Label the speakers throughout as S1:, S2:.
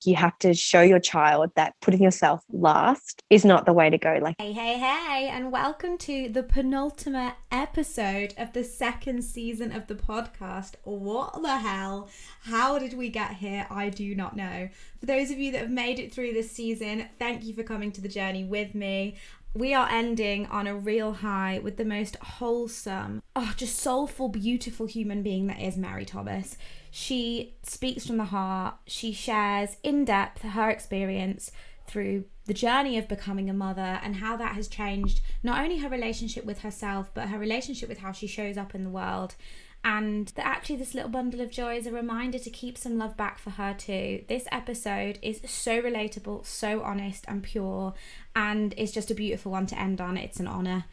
S1: you have to show your child that putting yourself last is not the way to go. Like,
S2: hey, and welcome to the penultimate episode of the second season of the podcast. What the hell? How did we get here? I do not know. For those of you that have made it through this season, thank you for coming to the journey with me. We are ending on a real high with the most wholesome, just soulful, beautiful human being that is Mary Thomas. She speaks from the heart. She shares in depth her experience through the journey of becoming a mother and how that has changed not only her relationship with herself, but her relationship with how she shows up in the world. And that actually this little bundle of joy is a reminder to keep some love back for her too. This episode is so relatable, so honest and pure, and it's just a beautiful one to end on. It's an honour.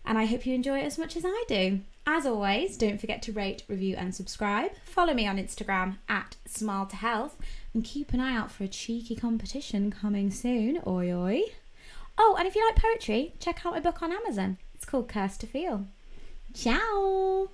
S2: And I hope you enjoy it as much as I do. As always, don't forget to rate, review and subscribe. Follow me on Instagram at Smile2Health and keep an eye out for a cheeky competition coming soon. Oi oi. Oh, and if you like poetry, check out my book on Amazon. It's called Curse to Feel. Ciao.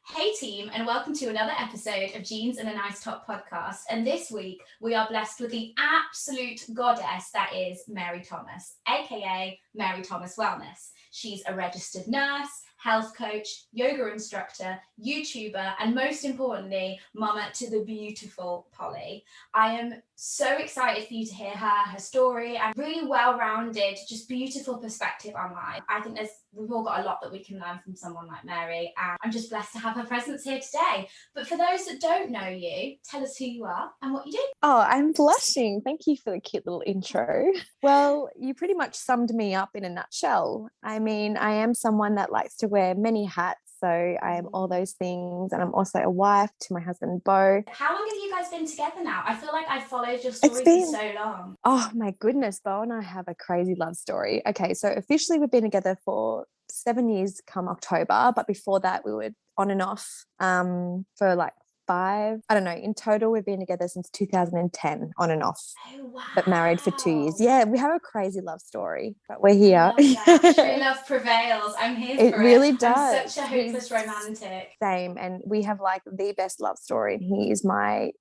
S2: Hey team, and welcome to another episode of Jeans and a Nice Top podcast. And this week we are blessed with the absolute goddess that is Mary Thomas, aka Mary Thomas Wellness. She's a registered nurse, health coach, yoga instructor, YouTuber, and most importantly, mama to the beautiful Polly. I am so excited for you to hear her story, and really well-rounded, just beautiful perspective on life. I think we've all got a lot that we can learn from someone like Mary, and I'm just blessed to have her presence here today. But for those that don't know you, tell us who you are and what you do.
S1: oh, I'm blushing. Thank you for the cute little intro. Well, you pretty much summed me up in a nutshell. I mean, I am someone that likes to wear many hats. So I am all those things. And I'm also a wife to my husband, Beau.
S2: How long have you guys been together now? I feel like I've followed your story for so long.
S1: Oh my goodness, Beau and I have a crazy love story. Okay, so officially we've been together for 7 years come October. But before that, we were on and off for like 5. I don't know. In total, we've been together since 2010, on and off.
S2: Oh, wow.
S1: But married for 2 years. Yeah, we have a crazy love story, but we're here.
S2: True love prevails. I'm here for it.
S1: It really does.
S2: I'm such a hopeless romantic.
S1: Same, and we have like the best love story. And he's my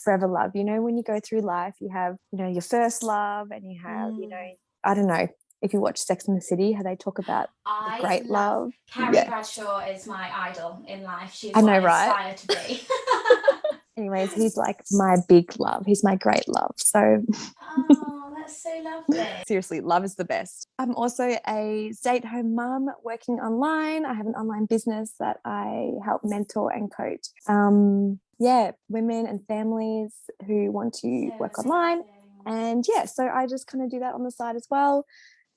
S1: forever love. You know, when you go through life, you have your first love, and you have I don't know. If you watch Sex and the City, how they talk about the great love.
S2: Carrie Bradshaw is my idol in life. She's
S1: I know,
S2: what I aspire to be.
S1: Anyways, he's like my big love. He's my great love. So
S2: that's so lovely.
S1: Seriously, love is the best. I'm also a stay-at-home mum working online. I have an online business that I help mentor and coach. Women and families who want to work online. And so I just kind of do that on the side as well.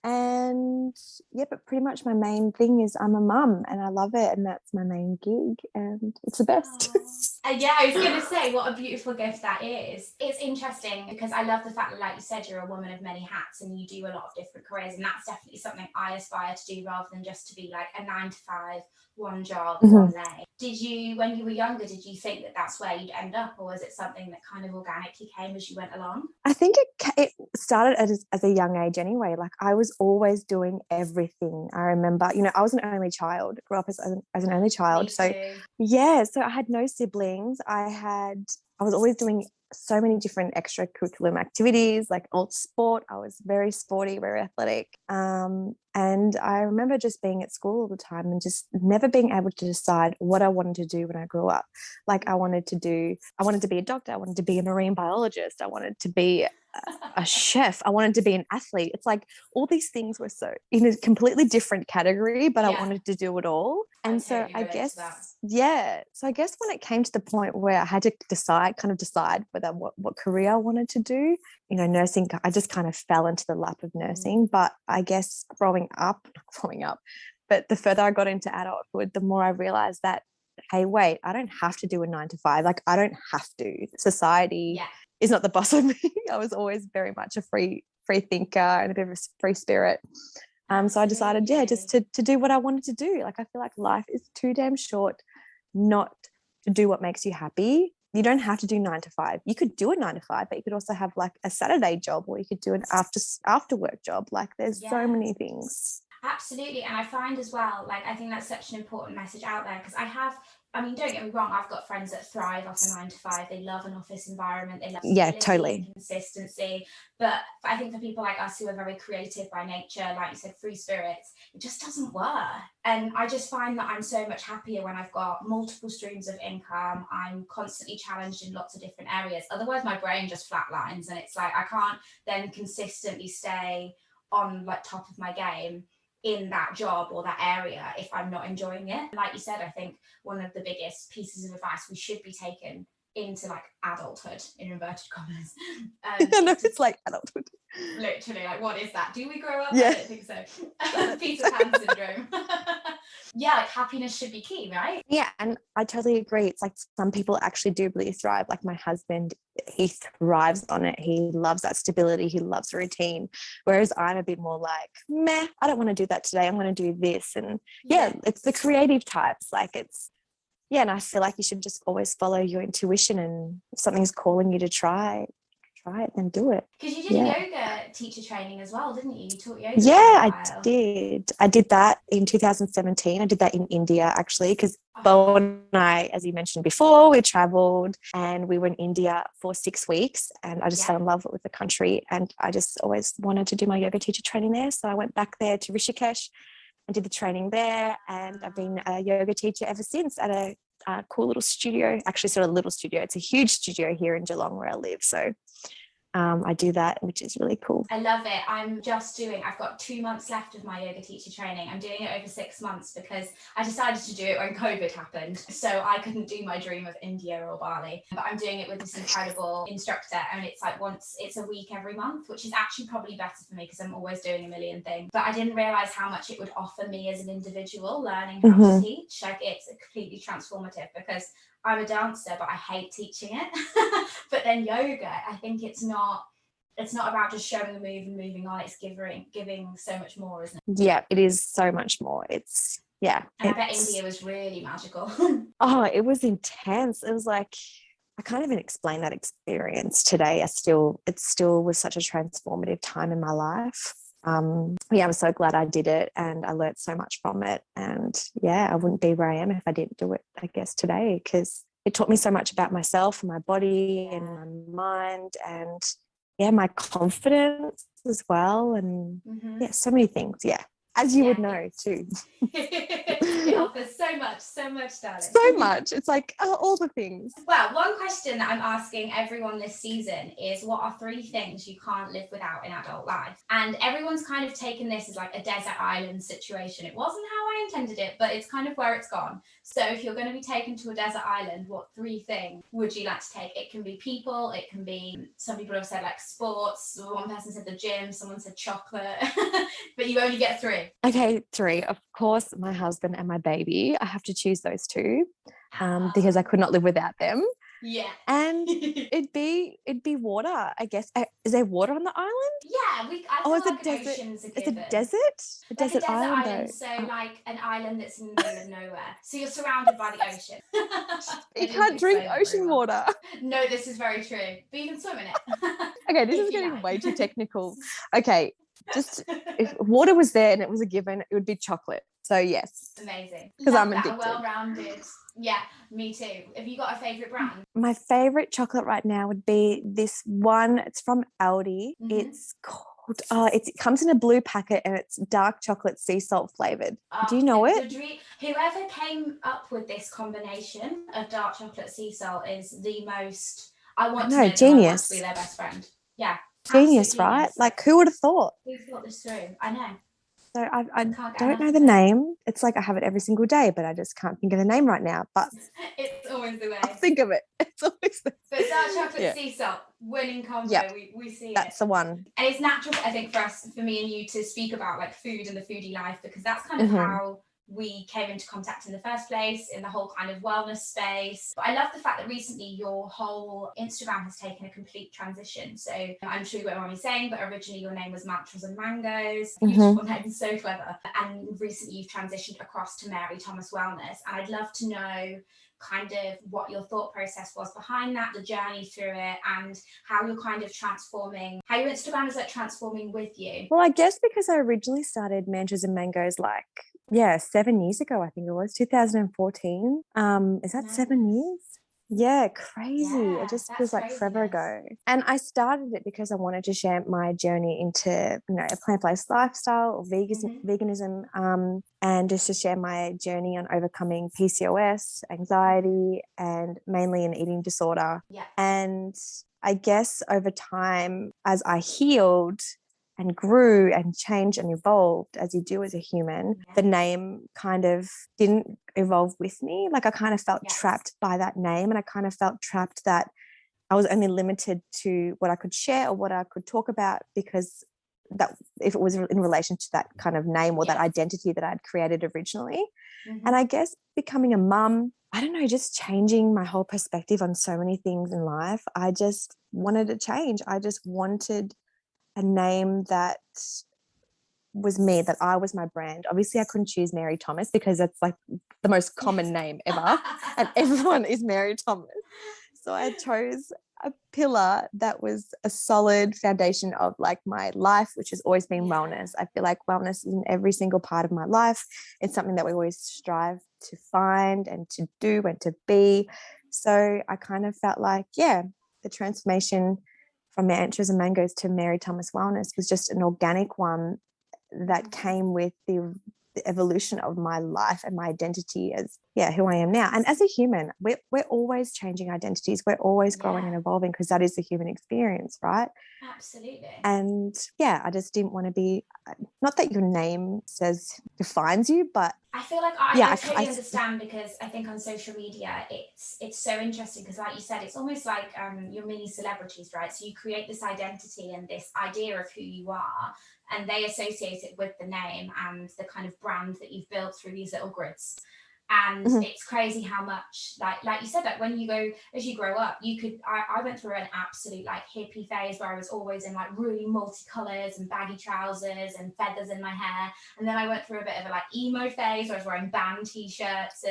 S1: And but pretty much my main thing is I'm a mum and I love it, and that's my main gig, and it's the best.
S2: I was going to say, what a beautiful gift that is. It's interesting because I love the fact that, like you said, you're a woman of many hats and you do a lot of different careers, and that's definitely something I aspire to do, rather than just to be like a 9 to 5, one job, one lane. Did you, when you were younger, did you think that that's where you'd end up, or was it something that kind of organically came as you went along?
S1: I think it started as a young age anyway. Like I was always doing everything. I remember, I was an only child, grew up as an only child.
S2: Me
S1: so
S2: too.
S1: So I had no siblings. I was always doing so many different extracurricular activities, like old sport. I was very sporty, very athletic. And I remember just being at school all the time and just never being able to decide what I wanted to do when I grew up. Like I wanted to be a doctor. I wanted to be a marine biologist. I wanted to be a chef. I wanted to be an athlete. It's like all these things were so in a completely different category, but I wanted to do it all. And so I guess, so I guess when it came to the point where I had to decide whether what career I wanted to do, nursing, I just kind of fell into the lap of nursing. But I guess growing up, but the further I got into adulthood, the more I realized that, hey, wait, I don't have to do a 9 to 5. Like I don't have to. Society is not the boss of me. I was always very much a free thinker and a bit of a free spirit. So I decided, just to do what I wanted to do. Like I feel like life is too damn short not to do what makes you happy. You don't have to do 9 to 5. You could do a 9 to 5, but you could also have like a Saturday job, or you could do an after work job. Like there's so many things.
S3: Absolutely. And I find as well, like, I think that's such an important message out there, because I mean, don't get me wrong, I've got friends that thrive off a 9 to 5. They love an office environment. They love
S1: Yeah,
S3: stability
S1: totally.
S3: and consistency. But I think for people like us who are very creative by nature, like you said, free spirits, it just doesn't work. And I just find that I'm so much happier when I've got multiple streams of income. I'm constantly challenged in lots of different areas. Otherwise, my brain just flatlines, and it's like I can't then consistently stay on like top of my game in that job or that area if I'm not enjoying it. Like you said, I think one of the biggest pieces of advice we should be taken into like adulthood, in inverted commas.
S1: I know, it's like adulthood.
S3: Literally, like, what is that? Do we grow up?
S1: Yeah.
S3: I don't think so. Peter Pan syndrome. Yeah, like happiness should be key, right?
S1: Yeah, and I totally agree. It's like some people actually do really thrive. Like my husband, he thrives on it. He loves that stability. He loves routine. Whereas I'm a bit more like, meh, I don't want to do that today. I'm going to do this. And yeah, it's the creative types. Like yeah, and I feel like you should just always follow your intuition, and if something's calling you to try it, then do it.
S3: Because you did yoga teacher training as well, didn't you? You taught yoga
S1: Yeah,
S3: for a
S1: I
S3: while.
S1: did. I did that in 2017. I did that in India, actually, because Bo and I, as you mentioned before, we traveled and we were in India for 6 weeks, and I just fell in love with the country, and I just always wanted to do my yoga teacher training there. So I went back there to Rishikesh and did the training there, and I've been a yoga teacher ever since at a cool little studio, actually sort of little studio. It's a huge studio here in Geelong where I live. So I do that, which is really cool.
S3: I love it. I've got 2 months left of my yoga teacher training. I'm doing it over 6 months because I decided to do it when COVID happened. So I couldn't do my dream of India or Bali, but I'm doing it with this incredible instructor. And it's like it's a week every month, which is actually probably better for me because I'm always doing a million things. But I didn't realize how much it would offer me as an individual learning how to teach. Like, it's completely transformative because I'm a dancer, but I hate teaching it. But then yoga, I think it's not about just showing a move and moving on. It's giving so much more, isn't it?
S1: Yeah, it is so much more. And
S3: I bet India was really magical.
S1: Oh, it was intense. It was like, I can't even explain that experience today. It still was such a transformative time in my life. Yeah, I'm so glad I did it, and I learned so much from it. And yeah, I wouldn't be where I am if I didn't do it, I guess, today, because it taught me so much about myself and my body and my mind, and yeah, my confidence as well. And yeah, so many things. Yeah, as you would know too.
S3: It offers so much, darling.
S1: So much. It's like all the things.
S3: Well, one question that I'm asking everyone this season is, what are 3 things you can't live without in adult life? And everyone's kind of taken this as like a desert island situation. It wasn't how I intended it, but it's kind of where it's gone. So if you're going to be taken to a desert island, what 3 things would you like to take? It can be people, it can be, some people have said like sports, one person said the gym, someone said chocolate, but you only get 3.
S1: Okay, 3. Of course, my husband and my baby. I have to choose those 2 because I could not live without them.
S3: Yeah.
S1: And it'd be water, I guess. Is there water on the island?
S3: Yeah, I feel like an ocean's a given.
S1: It's a desert? A
S3: like
S1: desert island, though.
S3: So like an island that's in the middle of nowhere. So you're surrounded by the ocean.
S1: You can't drink ocean water.
S3: No, this is very true. But you can swim in it.
S1: Okay, this is getting way too technical. Okay, just if water was there and it was a given, it would be chocolate. So yes.
S3: Amazing.
S1: Because I'm addicted.
S3: Well-rounded. Yeah, me too. Have you got a favourite brand?
S1: My favourite chocolate right now would be this one. It's from Aldi. It's called, it comes in a blue packet and it's dark chocolate sea salt flavoured. Do you know it?
S3: Whoever came up with this combination of dark chocolate sea salt is the most, I want to know genius. To be their best friend. Yeah.
S1: Genius, right? Genius. Like, who would have thought?
S3: Who thought this through? I know.
S1: So I don't know the name. It's like I have it every single day, but I just can't think of the name right now. But
S3: it's always the way.
S1: I'll think of it. It's always the
S3: way. So dark chocolate sea salt, winning combo. Yep. We see
S1: that's the one.
S3: And it's natural, I think, for me and you to speak about like food and the foodie life, because that's kind of how we came into contact in the first place, in the whole kind of wellness space. But I love the fact that recently your whole Instagram has taken a complete transition. So I'm sure you won't mind me saying, but originally your name was Mantras and Mangoes. Beautiful name, so clever. And recently you've transitioned across to Mary Thomas Wellness. And I'd love to know kind of what your thought process was behind that, the journey through it, and how you're kind of transforming, how your Instagram is like transforming with you.
S1: Well, I guess because I originally started Mantras and Mangoes 7 years ago, I think it was 2014. Is that 7 years? Yeah, crazy.
S3: Yeah,
S1: It just
S3: that's
S1: feels like forever ago. And I started it because I wanted to share my journey into, a plant-based lifestyle or veganism, and just to share my journey on overcoming PCOS, anxiety, and mainly an eating disorder.
S3: Yeah.
S1: And I guess over time, as I healed and grew and changed and evolved as you do as a human, the name kind of didn't evolve with me. Like I kind of felt trapped by that name, and I kind of felt trapped that I was only limited to what I could share or what I could talk about, because that if it was in relation to that kind of name or that identity that I'd created originally. And I guess becoming a mum, I don't know, just changing my whole perspective on so many things in life. I just wanted to change. I just wanted a name that was me, that I was my brand. Obviously, I couldn't choose Mary Thomas because that's like the most common name ever, and everyone is Mary Thomas. So I chose a pillar that was a solid foundation of like my life, which has always been wellness. I feel like wellness is in every single part of my life. It's something that we always strive to find and to do and to be. So I kind of felt like, the transformation from Mantras and Mangoes to Mary Thomas Wellness was just an organic one that came with the evolution of my life and my identity as who I am now. And as a human, we're always changing identities. We're always growing and evolving, because that is the human experience, right?
S3: Absolutely.
S1: And I just didn't want to be, not that your name defines you, but
S3: I feel like I totally understand, because I think on social media it's so interesting, because like you said, it's almost like you're mini celebrities, right? So you create this identity and this idea of who you are, and they associate it with the name and the kind of brand that you've built through these little grids. And it's crazy how much, like you said, like when you go, as you grow up, I went through an absolute like hippie phase where I was always in like really multicolors and baggy trousers and feathers in my hair. And then I went through a bit of a like emo phase where I was wearing band t-shirts,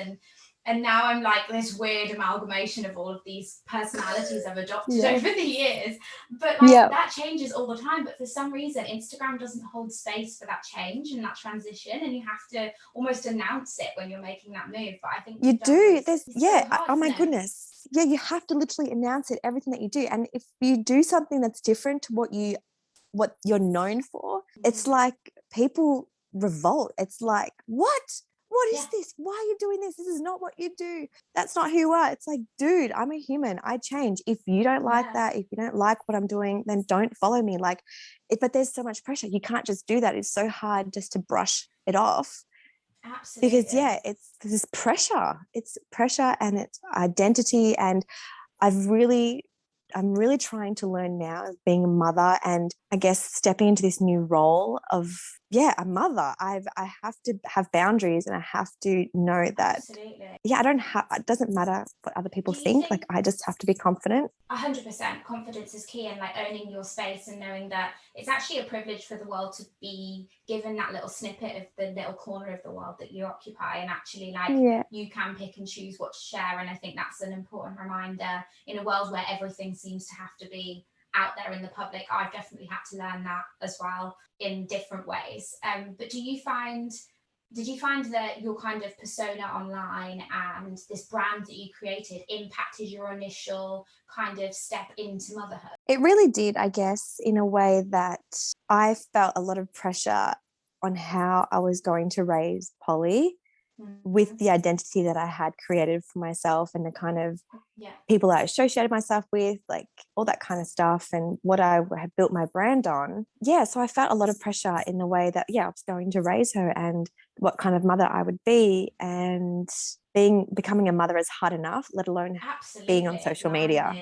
S3: and now I'm like this weird amalgamation of all of these personalities I've adopted over the years. But like that changes all the time. But for some reason, Instagram doesn't hold space for that change and that transition. And you have to almost announce it when you're making that move. But I think
S1: you do.
S3: it's so hard,
S1: oh my goodness. Yeah, you have to literally announce it, everything that you do. And if you do something that's different to what you're known for, it's like people revolt. It's like, what is this? Why are you doing this? This is not what you do. That's not who you are. It's like, dude, I'm a human. I change. If you don't like that, if you don't like what I'm doing, then don't follow me. But there's so much pressure. You can't just do that. It's so hard just to brush it off.
S3: Absolutely.
S1: Because it's this pressure. It's pressure and it's identity. And I'm really trying to learn now, being a mother, and I guess stepping into this new role of a mother. I have to have boundaries, and I have to know that it doesn't matter what other people think. Like I just have to be confident.
S3: 100% confidence is key, and like owning your space and knowing that it's actually a privilege for the world to be given that little snippet of the little corner of the world that you occupy, and actually you can pick and choose what to share. And I think that's an important reminder in a world where everything seems to have to be out there in the public. I've definitely had to learn that as well in different ways. But did you find that your kind of persona online and this brand that you created impacted your initial kind of step into motherhood?
S1: It really did, I guess, in a way that I felt a lot of pressure on how I was going to raise Polly with the identity that I had created for myself and the kind of people I associated myself with, like all that kind of stuff, and what I had built my brand on. So I felt a lot of pressure in the way that I was going to raise her and what kind of mother I would be, and becoming a mother is hard enough, let alone being on social media.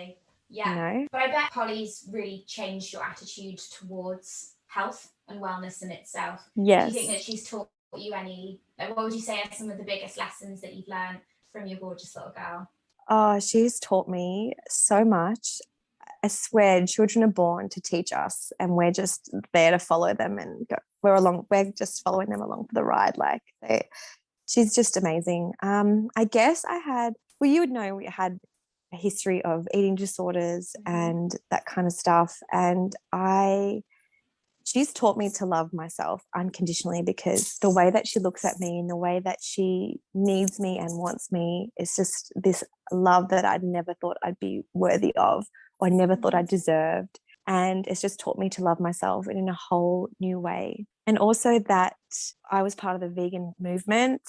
S3: But I bet Polly's really changed your attitude towards health and wellness in itself. Do you think that she's taught you any, like, what would you say are some of the biggest lessons that you've learned from your gorgeous little girl?
S1: Oh, she's taught me so much. I swear children are born to teach us, and we're just there to follow them and go. We're just following them along for the ride. Like she's just amazing. I guess you would know we had a history of eating disorders and that kind of stuff. And she's taught me to love myself unconditionally, because the way that she looks at me and the way that she needs me and wants me is just this love that I'd never thought I'd be worthy of, or I never thought I deserved. And it's just taught me to love myself in a whole new way. And also that I was part of the vegan movement.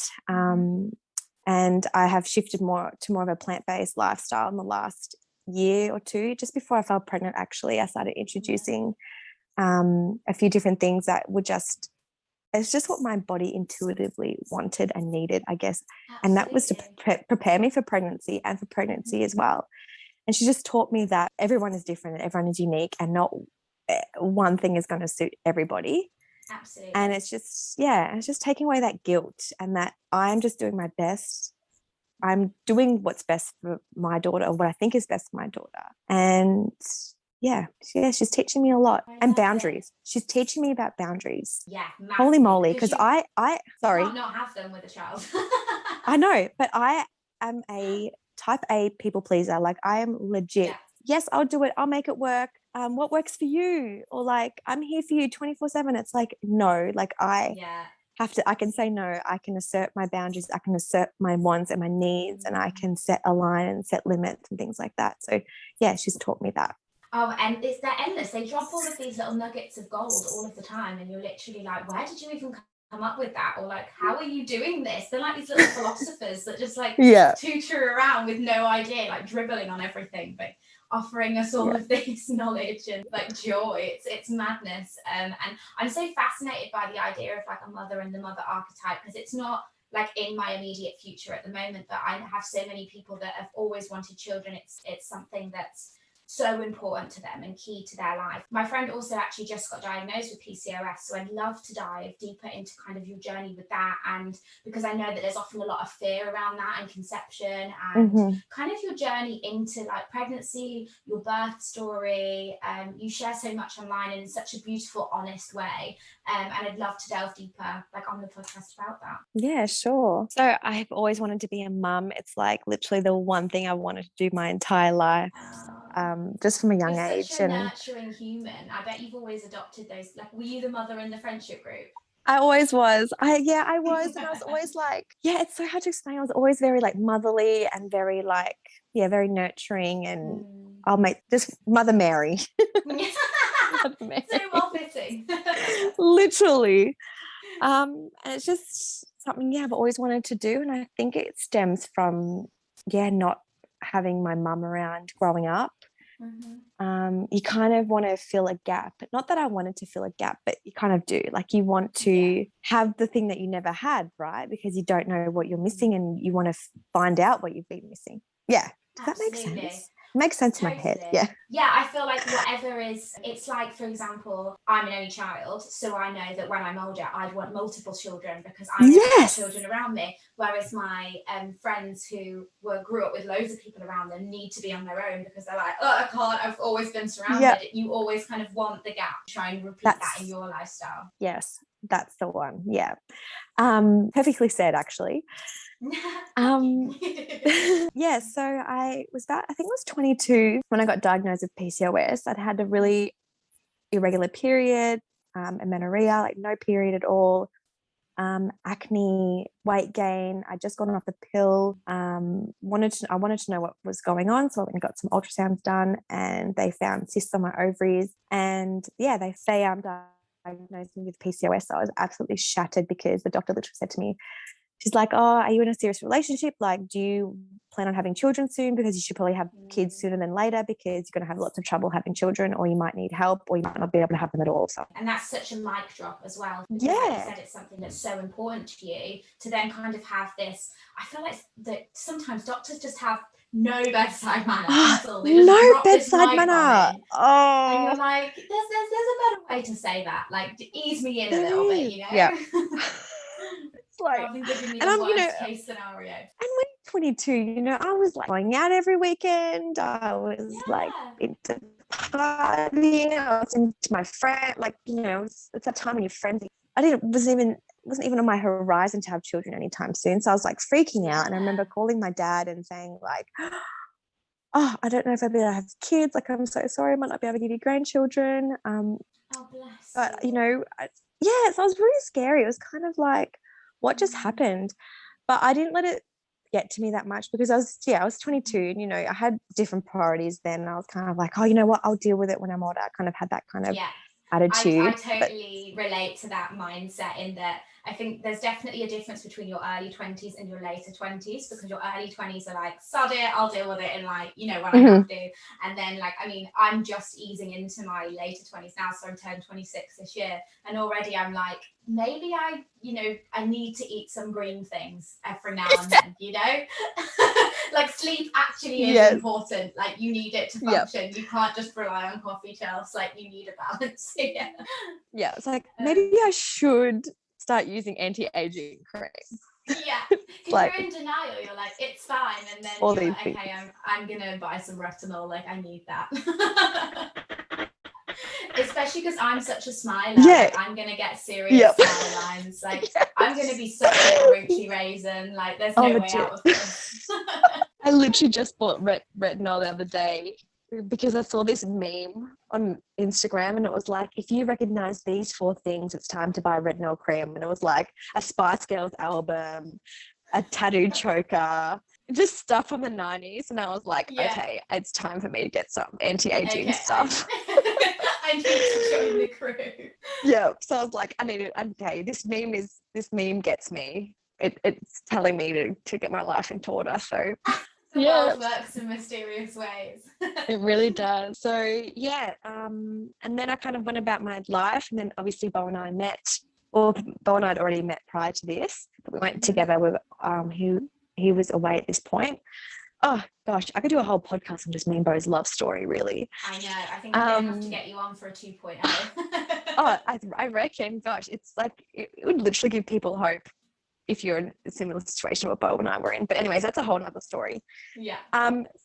S1: And I have shifted more of a plant-based lifestyle in the last year or two. Just before I fell pregnant, actually, I started introducing a few different things that were it's just what my body intuitively wanted and needed, I guess. Absolutely. And that was to prepare me for pregnancy and for pregnancy as well. And she just taught me that everyone is different and everyone is unique, and not one thing is going to suit everybody.
S3: Absolutely.
S1: And it's just taking away that guilt, and that I'm just doing my best. I'm doing what's best for my daughter, or what I think is best for my daughter. And she's teaching me a lot. And boundaries. She's teaching me about boundaries.
S3: Yeah, massively.
S1: Holy moly, because I sorry.
S3: You can't not have them with a child.
S1: I know, but I am a type A people pleaser. Like, I am legit. Yeah. Yes, I'll do it. I'll make it work. What works for you? Or like, I'm here for you 24/7. It's like, no, like I can say no. I can assert my boundaries. I can assert my wants and my needs, and I can set a line and set limits and things like that. So yeah, she's taught me that.
S3: Oh, and they're endless. They drop all of these little nuggets of gold all of the time, and you're literally like, where did you even come up with that? Or like, how are you doing this? They're like these little philosophers that just like tutor around with no idea, like dribbling on everything, but offering us all of this knowledge and like joy. It's madness. And I'm so fascinated by the idea of like a mother and the mother archetype, because it's not like in my immediate future at the moment, but I have so many people that have always wanted children. It's something that's so important to them and key to their life. My friend also actually just got diagnosed with PCOS, so I'd love to dive deeper into kind of your journey with that, and because I know that there's often a lot of fear around that and conception, and kind of your journey into like pregnancy, your birth story. You share so much online and in such a beautiful, honest way, and I'd love to delve deeper like on the podcast about that.
S1: Yeah, sure. So I have always wanted to be a mum. It's like literally the one thing I wanted to do my entire life. Just from a young age.
S3: Such a nurturing human. I bet you've always adopted those. Like, were you the mother in the friendship group?
S1: I always was. I was, and I was always like, it's so hard to explain. I was always very like motherly and very like, very nurturing, and I'll make just Mother Mary.
S3: Mother Mary. So well fitting.
S1: Literally. And it's just something I've always wanted to do, and I think it stems from not having my mum around growing up. You kind of want to fill a gap. Not that I wanted to fill a gap, but you kind of do. Like, you want to have the thing that you never had, right? Because you don't know what you're missing, and you want to find out what you've been missing. Yeah. Does that make sense? It makes sense in my head.
S3: Yeah, I feel like whatever it's like, for example, I'm an only child, so I know that when I'm older I'd want multiple children because I have children around me, whereas my friends who grew up with loads of people around them need to be on their own because they're like, I can't, I've always been surrounded. You always kind of want the gap, try and repeat that in your lifestyle.
S1: Yes, that's the one. Perfectly said, actually. So I think it was 22 when I got diagnosed with PCOS. I'd had a really irregular period, amenorrhea, like no period at all, acne, weight gain. I'd just gotten off the pill. I wanted to know what was going on, so I went and got some ultrasounds done, and they found cysts on my ovaries, and they diagnosed me with PCOS. So I was absolutely shattered because the doctor literally said to me, she's like, are you in a serious relationship? Like, do you plan on having children soon? Because you should probably have kids sooner than later, because you're going to have lots of trouble having children, or you might need help, or you might not be able to have them at all. So.
S3: And that's such a mic drop as well. Because like you said, it's something that's so important to you to then kind of have this. I feel like that sometimes doctors just have no bedside manner.
S1: No bedside manner.
S3: And you're like, there's a better way to say that. Like, ease me in a little bit, you know?
S1: Yeah. like,
S3: Rather than giving me
S1: and
S3: the
S1: I'm,
S3: worst case scenario.
S1: and when 22, I was like going out every weekend. I was like
S3: Yeah.
S1: into partying. I was into my friend, like, it's that time when your friends. Wasn't even on my horizon to have children anytime soon. So I was like freaking out. And I remember calling my dad and saying like, oh, I don't know if I'll be able to have kids. Like, I'm so sorry, I might not be able to give you grandchildren.
S3: Oh, bless
S1: But
S3: you.
S1: so it was really scary. It was kind of like, what just happened? But I didn't let it get to me that much because I was 22 and, I had different priorities then. And I was kind of like, oh, you know what? I'll deal with it when I'm older. I kind of had that kind of attitude.
S3: I totally relate to that mindset in that I think there's definitely a difference between your early 20s and your later 20s, because your early 20s are like, sod it, I'll deal with it in like, when I have to. And then like, I mean, I'm just easing into my later 20s now, so I'm turning 26 this year. And already I'm like, maybe I need to eat some green things every now and then, like sleep actually is important. Like you need it to function. You can't just rely on coffee shelves. Like you need a balance.
S1: Yeah, it's like maybe I should start using anti-aging cream.
S3: Yeah, because you're in denial. You're like, it's fine, and then you're like, okay, I'm gonna buy some retinol. Like I need that. Especially because I'm such a smiler. Like I'm gonna get serious smile lines. Like I'm gonna be such a crunchy raisin. Like there's no way out of this.
S1: I literally just bought retinol the other day because I saw this meme on Instagram and it was like, if you recognize these 4 things, it's time to buy retinol cream. And it was like a Spice Girls album, a tattoo choker, just stuff from the 90s. And I was like, okay, it's time for me to get some anti-aging stuff.
S3: I need to join the crew.
S1: Yeah. So I was like, I need it. Okay, this meme gets me. It's telling me to get my life into order. So
S3: the world works in mysterious ways.
S1: It really does. So and then I kind of went about my life, and then obviously Bo and I met. Well, Bo and I had already met prior to this, but we went together with he was away at this point. Oh gosh, I could do a whole podcast on just me and Bo's love story, really.
S3: I know. I think I'm gonna have to get you on for a 2.0.
S1: I reckon, gosh, it's like it would literally give people hope if you're in a similar situation what Bo and I were in. But anyways, that's a whole nother story.
S3: Yeah.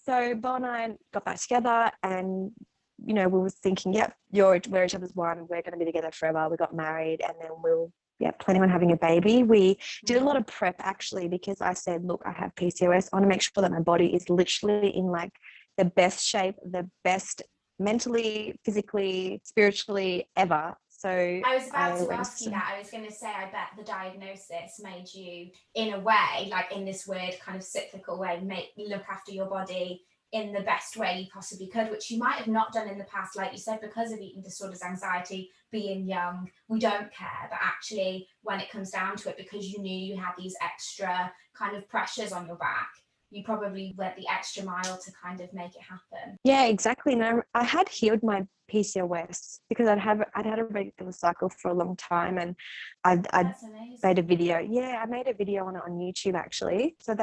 S1: So Bo and I got back together and, we were thinking, we're each other's one. We're going to be together forever. We got married and then we'll, planning on having a baby. We did a lot of prep actually because I said, look, I have PCOS. I want to make sure that my body is literally in like the best shape, the best mentally, physically, spiritually ever. So
S3: I was about to ask you that. I was going to say, I bet the diagnosis made you, in a way, like in this weird kind of cyclical way, look after your body in the best way you possibly could, which you might have not done in the past, like you said, because of eating disorders, anxiety, being young, we don't care. But actually, when it comes down to it, because you knew you had these extra kind of pressures on your back, you probably went the extra mile to kind of make it happen.
S1: Yeah, exactly. And I had healed my PCOS because I'd had a regular cycle for a long time, and I'd made a video. Yeah, I made a video on it on YouTube actually. So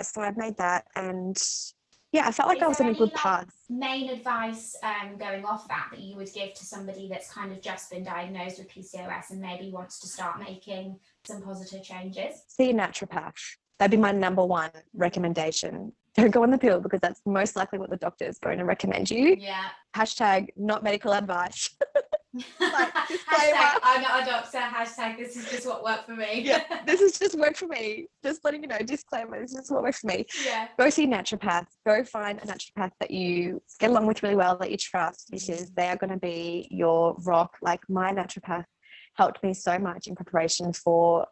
S1: so I've made that, and I felt like I was on a good path.
S3: Main advice going off that you would give to somebody that's kind of just been diagnosed with PCOS and maybe wants to start making some positive changes?
S1: See a naturopath. That'd be my number one recommendation. Don't go on the pill because that's most likely what the doctor is going to recommend you.
S3: Yeah.
S1: # not medical advice.
S3: Hashtag I'm not a doctor. Hashtag this is just what worked for me.
S1: Yeah, this is just worked for me. Just letting you know, disclaimer, this is what worked for me.
S3: Yeah.
S1: Go see a naturopath. Go find a naturopath that you get along with really well, that you trust, because they are going to be your rock. Like my naturopath helped me so much in preparation for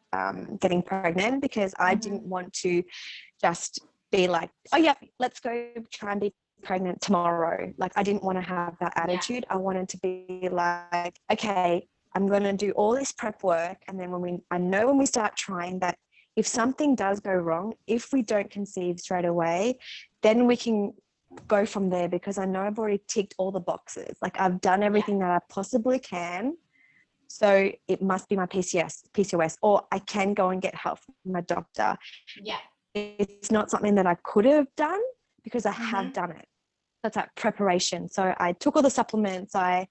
S1: getting pregnant, because I didn't want to just be like, oh yeah, let's go try and be pregnant tomorrow. Like I didn't want to have that attitude. I wanted to be like, okay, I'm going to do all this prep work, and then when we start trying that, if something does go wrong, if we don't conceive straight away, then we can go from there, because I know I've already ticked all the boxes. Like I've done everything that I possibly can. So it must be my PCOS, or I can go and get help from my doctor.
S3: Yeah.
S1: It's not something that I could have done because I have done it. That's like preparation. So I took all the supplements. I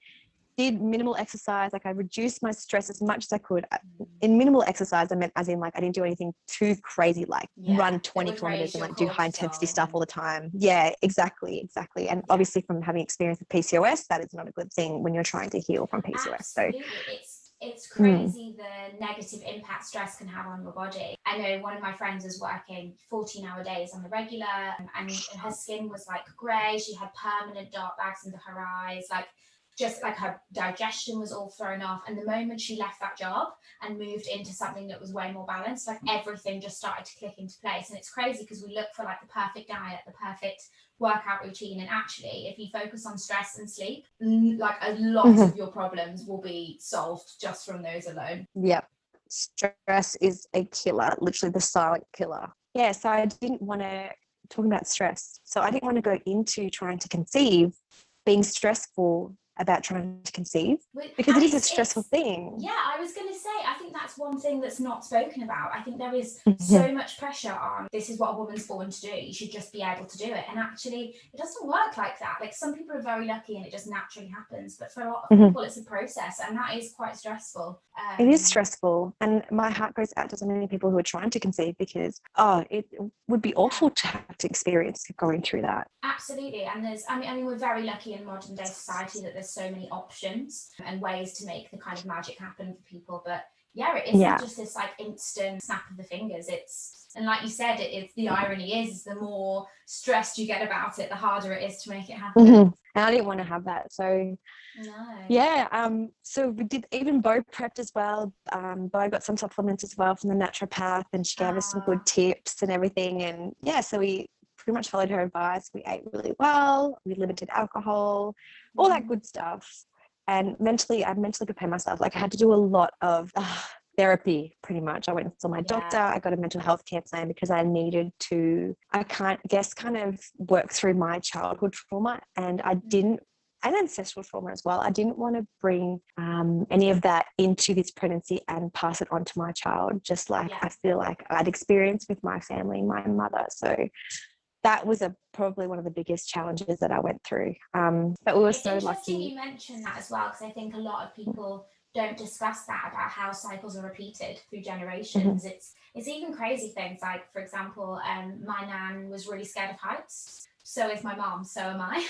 S1: did minimal exercise. Like I reduced my stress as much as I could. In minimal exercise, I meant as in like I didn't do anything too crazy, like run 20 kilometers and like do high intensity stuff all the time. Yeah, exactly. And obviously from having experience with PCOS, that is not a good thing when you're trying to heal from PCOS.
S3: Absolutely. It's crazy the negative impact stress can have on your body. I know one of my friends was working 14-hour days on the regular, and her skin was like grey. She had permanent dark bags under her eyes, like just like her digestion was all thrown off. And the moment she left that job and moved into something that was way more balanced, like everything just started to click into place. And it's crazy because we look for like the perfect diet, the perfect workout routine, and actually if you focus on stress and sleep, like a lot of your problems will be solved just from those alone.
S1: Yep. Stress is a killer, literally the silent killer. Yeah, so I didn't want to talk about stress. So I didn't want to go into trying to conceive being stressful about trying to conceive, because it is a stressful thing.
S3: Yeah, I was going to say, I think that's one thing that's not spoken about. I think there is so much pressure on, this is what a woman's born to do, you should just be able to do it. And actually, it doesn't work like that. Like some people are very lucky and it just naturally happens. But for a lot of people, it's a process, and that is quite stressful.
S1: It is stressful. And my heart goes out to so many people who are trying to conceive, because, it would be awful to have to experience going through that.
S3: Absolutely. And I mean, we're very lucky in modern day society that there's so many options and ways to make the kind of magic happen for people. But yeah, it isn't just this like instant snap of the fingers. And like you said, it's the irony is the more stressed you get about it, the harder it is to make it happen.
S1: And I didn't want to have that. So so we did, even Bo prepped as well. Bo got some supplements as well from the naturopath, and she gave us some good tips and everything. And so we pretty much followed her advice. We ate really well, we limited alcohol, all that good stuff. And I mentally prepared myself. Like I had to do a lot of therapy, pretty much. I went and saw my doctor. I got a mental health care plan because I needed to, kind of work through my childhood trauma, and and ancestral trauma as well. I didn't want to bring any of that into this pregnancy and pass it on to my child, just like I feel like I'd experienced with my family, my mother. So that was probably one of the biggest challenges that I went through. But we were so lucky.
S3: You mentioned that as well, because I think a lot of people don't discuss that, about how cycles are repeated through generations. It's even crazy things like, for example, my nan was really scared of heights. So is my mom, so am I.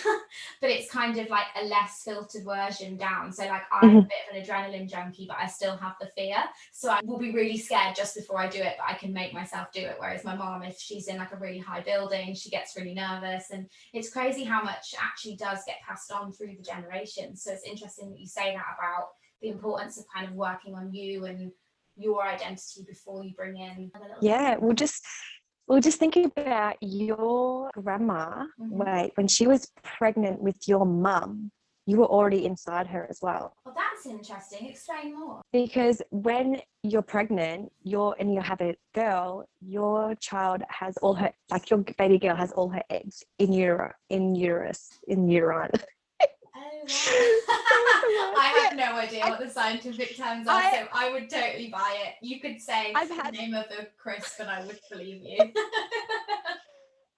S3: But it's kind of like a less filtered version down. So like I'm a bit of an adrenaline junkie, but I still have the fear. So I will be really scared just before I do it, but I can make myself do it. Whereas my mom, if she's in like a really high building, she gets really nervous. And it's crazy how much actually does get passed on through the generations. So it's interesting that you say that about the importance of kind of working on you and your identity before you bring in
S1: Well, just thinking about your grandma, when she was pregnant with your mum, you were already inside her as well.
S3: Well, that's interesting. Explain more.
S1: Because when you're pregnant, and you have a girl, your child has all her, like your baby girl has all her eggs in uterine.
S3: I have no idea what the scientific terms are, so I would totally buy it. You could say the name of the crisp and I would believe you.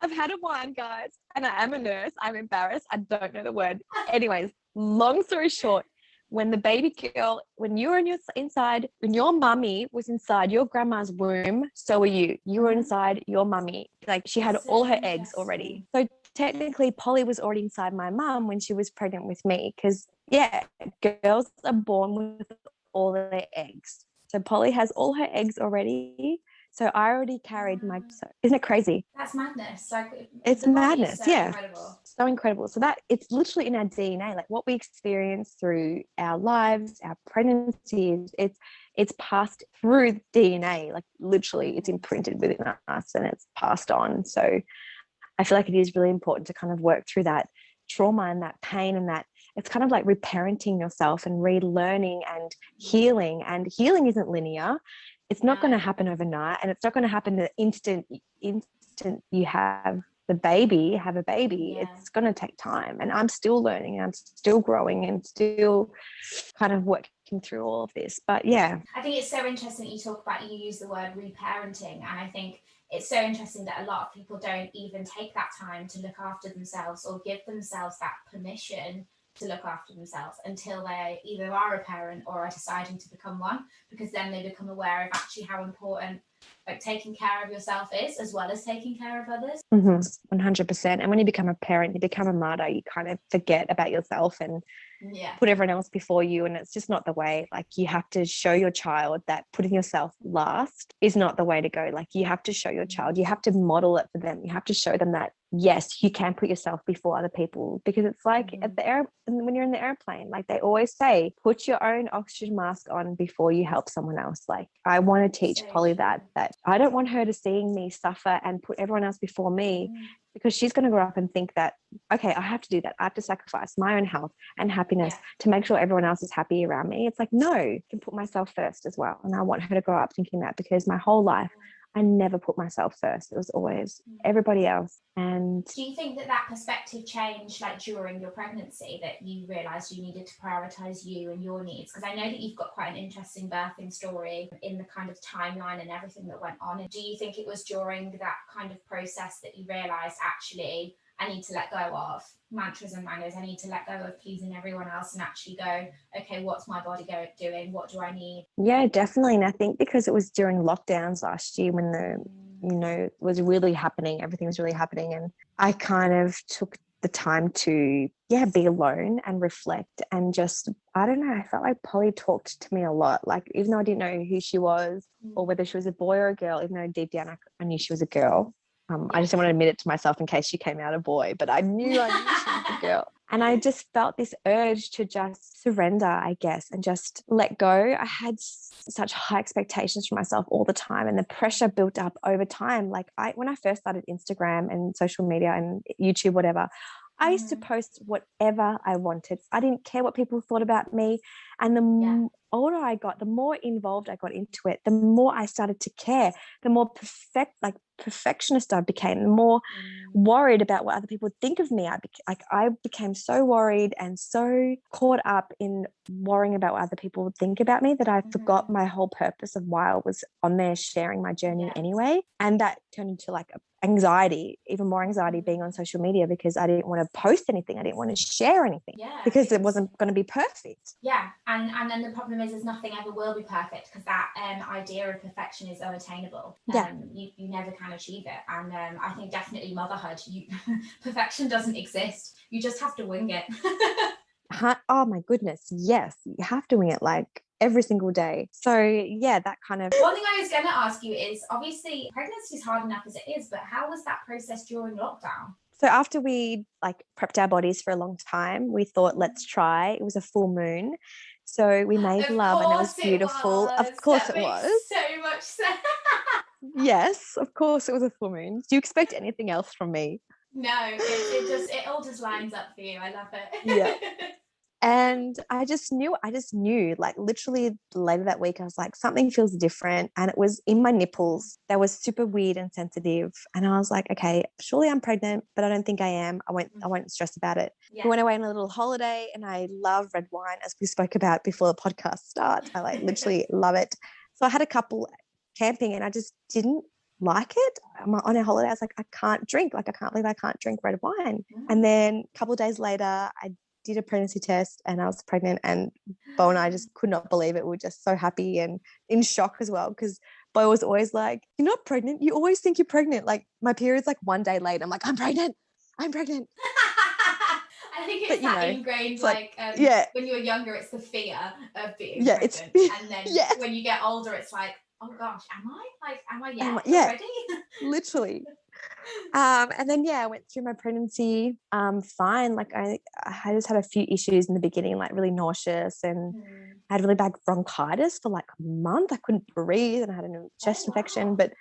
S1: I've had a wine, guys, and I am a nurse. I'm embarrassed. I don't know the word. Anyways, long story short, when the baby girl, when you were inside, when your mummy was inside your grandma's womb, so were you. You were inside your mummy. Like she had all her eggs already. So technically, Polly was already inside my mum when she was pregnant with me, because girls are born with all their eggs. So Polly has all her eggs already. So I already carried isn't it crazy?
S3: That's madness. Like
S1: it's madness.
S3: Incredible.
S1: So incredible. So that it's literally in our DNA, like what we experience through our lives, our pregnancies, it's passed through DNA, like literally it's imprinted within us and it's passed on. So I feel like it is really important to kind of work through that trauma and that pain, and that it's kind of like reparenting yourself and relearning and healing. And healing isn't linear. It's not going to happen overnight, and it's not going to happen the instant you have a baby. It's going to take time, and I'm still learning and I'm still growing and still kind of working through all of this. But I
S3: think it's so interesting that you use the word reparenting, and I think it's so interesting that a lot of people don't even take that time to look after themselves or give themselves that permission to look after themselves until they either are a parent or are deciding to become one, because then they become aware of actually how important like taking care of yourself is, as well as taking care of others.
S1: 100%. And when you become a parent, you become a martyr, you kind of forget about yourself and put everyone else before you, and it's just not the way. Like, you have to show your child that putting yourself last is not the way to go. Like, you have to show your child, you have to model it for them, you have to show them that yes, you can put yourself before other people, because it's like at the when you're in the airplane, like they always say, put your own oxygen mask on before you help someone else. Like, I want to teach Polly that I don't want her to seeing me suffer and put everyone else before me, because she's going to grow up and think that, okay, I have to do that. I have to sacrifice my own health and happiness to make sure everyone else is happy around me. It's like, no, I can put myself first as well. And I want her to grow up thinking that, because my whole life, I never put myself first. It was always everybody else. And
S3: do you think that that perspective changed like during your pregnancy, that you realised you needed to prioritise you and your needs? Because I know that you've got quite an interesting birthing story in the kind of timeline and everything that went on. And do you think it was during that kind of process that you realised, actually, I need to let go of mantras and mangos. I need to let go of pleasing everyone else and actually go, okay, what's my body doing? What do I need?
S1: Yeah, definitely. And I think because it was during lockdowns last year when it was really happening, everything was really happening. And I kind of took the time to, be alone and reflect and just, I don't know, I felt like Polly talked to me a lot. Like, even though I didn't know who she was or whether she was a boy or a girl, even though deep down I knew she was a girl. I just didn't want to admit it to myself in case she came out a boy, but I knew she was a girl. And I just felt this urge to just surrender, I guess, and just let go. I had such high expectations for myself all the time, and the pressure built up over time. Like, when I first started Instagram and social media and YouTube, whatever, I used to post whatever I wanted. I didn't care what people thought about me. And the older I got, the more involved I got into it, the more I started to care, the more perfectionist I became, the more worried about what other people would think of me. I became so worried and so caught up in worrying about what other people would think about me that I forgot my whole purpose of why I was on there sharing my journey anyway. And that turned into like anxiety, even more anxiety being on social media, because I didn't want to post anything. I didn't want to share anything because it wasn't going to be perfect.
S3: Yeah. And then the problem is nothing ever will be perfect, because that idea of perfection is unattainable. You never can achieve it. And I think definitely motherhood, perfection doesn't exist. You just have to wing it.
S1: Oh my goodness, yes, you have to wing it like every single day. So that kind of...
S3: One thing I was going to ask you is, obviously pregnancy is hard enough as it is, but how was that process during lockdown?
S1: So after we prepped our bodies for a long time, we thought, let's try. It was a full moon, so we made love and it was beautiful. Of course it was.
S3: So much sense.
S1: Yes, of course it was a full moon. Do you expect anything else from me?
S3: No, it all just lines up for you. I love it.
S1: Yeah. And I just knew, like literally later that week, I was like, something feels different. And it was in my nipples. That was super weird and sensitive. And I was like, okay, surely I'm pregnant, but I don't think I am. I won't stress about it. We went away on a little holiday, and I love red wine, as we spoke about before the podcast starts. I literally love it. So I had a couple camping and I just didn't like it. On a holiday, I was like, I can't drink. Like, I can't believe I can't drink red wine. And then a couple of days later, I did a pregnancy test and I was pregnant, and Bo and I just could not believe it. We were just so happy and in shock as well, because Bo was always like, you're not pregnant. You always think you're pregnant. Like, my period's like one day late. I'm like, I'm pregnant.
S3: I think it's ingrained, when you're younger, it's the fear of being pregnant. And then when you get older, it's like, oh gosh, am I already?
S1: Literally. And then I went through my pregnancy fine. Like, I just had a few issues in the beginning, like really nauseous, and I had really bad bronchitis for like a month. I couldn't breathe and I had a chest infection, but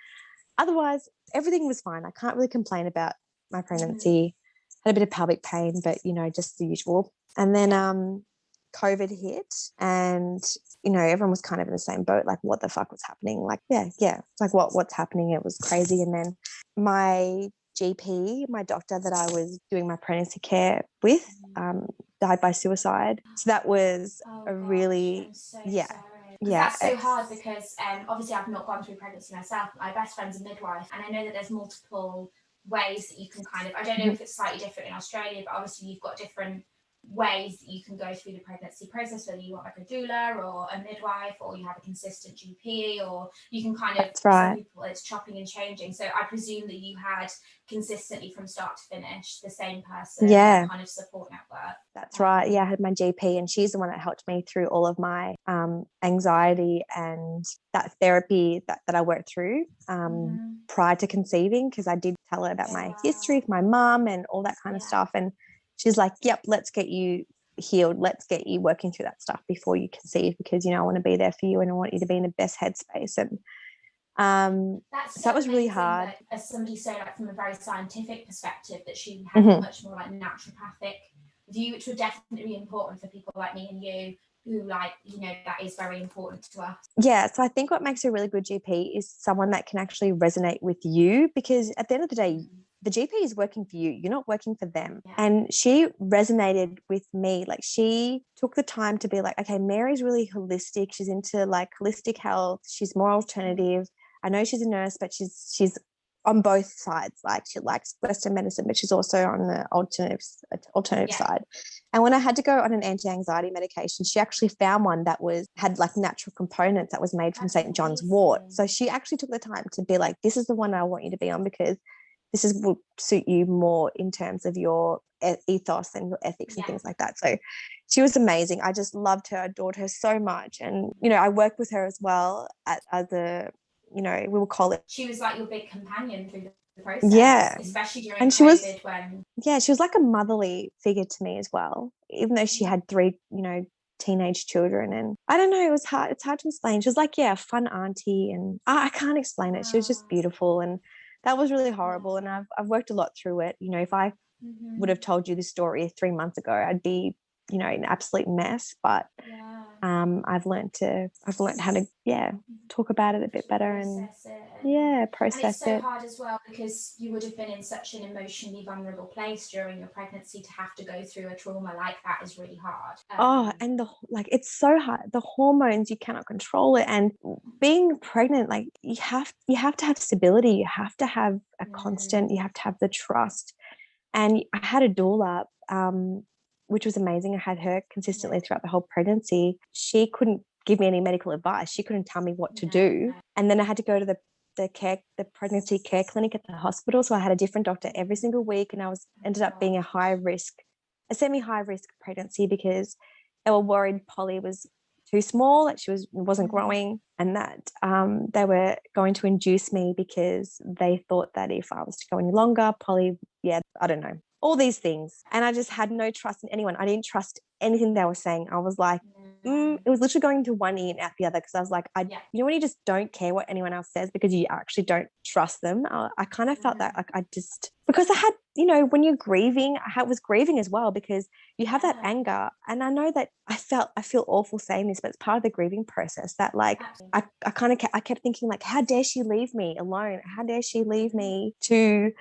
S1: otherwise everything was fine. I can't really complain about my pregnancy. Had a bit of pelvic pain, but just the usual. And then COVID hit, and everyone was kind of in the same boat, like, what the fuck was happening? Like, it's like, what's happening? It was crazy. And then my GP, my doctor that I was doing my pregnancy care with, died by suicide. So that was really
S3: sorry. That's so hard, because obviously I've not gone through pregnancy myself. My best friend's a midwife, and I know that there's multiple ways that you can kind of, I don't know if it's slightly different in Australia, but obviously you've got different ways that you can go through the pregnancy process, whether you want like a doula or a midwife, or you have a consistent GP, or you can kind of,
S1: That's right.
S3: some people it's chopping and changing. So I presume that you had consistently from start to finish the same person,
S1: Yeah.
S3: kind of support network.
S1: That's right. Yeah, I had my GP, and she's the one that helped me through all of my anxiety and that therapy that I worked through prior to conceiving, because I did tell her about my history with my mum and all that kind of stuff. And she's like, yep, let's get you healed. Let's get you working through that stuff before you conceive, because, you know, I want to be there for you and I want you to be in the best headspace. And
S3: that's so
S1: that was really hard.
S3: That, as somebody so like from a very scientific perspective, that she had a much more like naturopathic view, which would definitely be important for people like me and you who, like, you know, that is very important to us.
S1: Yeah, so I think what makes a really good GP is someone that can actually resonate with you, because at the end of the day, the GP is working for you. You're not working for them. Yeah. And she resonated with me. Like, she took the time to be like, okay, Mary's really holistic. She's into like holistic health. She's more alternative. I know she's a nurse, but she's on both sides. Like, she likes Western medicine, but she's also on the alternative side. And when I had to go on an anti-anxiety medication, she actually found one that had like natural components that was made from St. John's wort. So she actually took the time to be like, this is the one I want you to be on, because this will suit you more in terms of your ethos and your ethics and things like that. So she was amazing. I just loved her, adored her so much. And, you know, I worked with her as well as a, you know, we will call it.
S3: She was like your big companion through the process, especially during
S1: and
S3: COVID
S1: she was like a motherly figure to me as well, even though she had 3, you know, teenage children. And I don't know, it's hard to explain. She was like, a fun auntie, and I can't explain it. She was just beautiful, and that was really horrible. And I've worked a lot through it. You know, if I would have told you this story 3 months ago, I'd be, you know, an absolute mess. But I've learned how to talk about it a bit better and process it.
S3: And it's so hard as well, because you would have been in such an emotionally vulnerable place during your pregnancy. To have to go through a trauma like that is really hard.
S1: And it's so hard. The hormones, you cannot control it, and being pregnant, like, you have to have stability. You have to have a constant. You have to have the trust. And I had a doula, which was amazing. I had her consistently throughout the whole pregnancy. She couldn't give me any medical advice. She couldn't tell me what to do. And then I had to go to the pregnancy care clinic at the hospital. So I had a different doctor every single week, and I ended up being a semi-high risk pregnancy, because they were worried Polly was too small, that she wasn't growing, and that they were going to induce me because they thought that if I was to go any longer, Polly, I don't know, all these things. And I just had no trust in anyone. I didn't trust anything they were saying. I was like, it was literally going to one ear and out the other, because I was like, you know, when you just don't care what anyone else says because you actually don't trust them. I kind of felt that, like, because I had, you know, when you're grieving, I was grieving as well, because you have that anger. And I know that I feel awful saying this, but it's part of the grieving process, that, like, I kept thinking, like, how dare she leave me alone? How dare she leave me to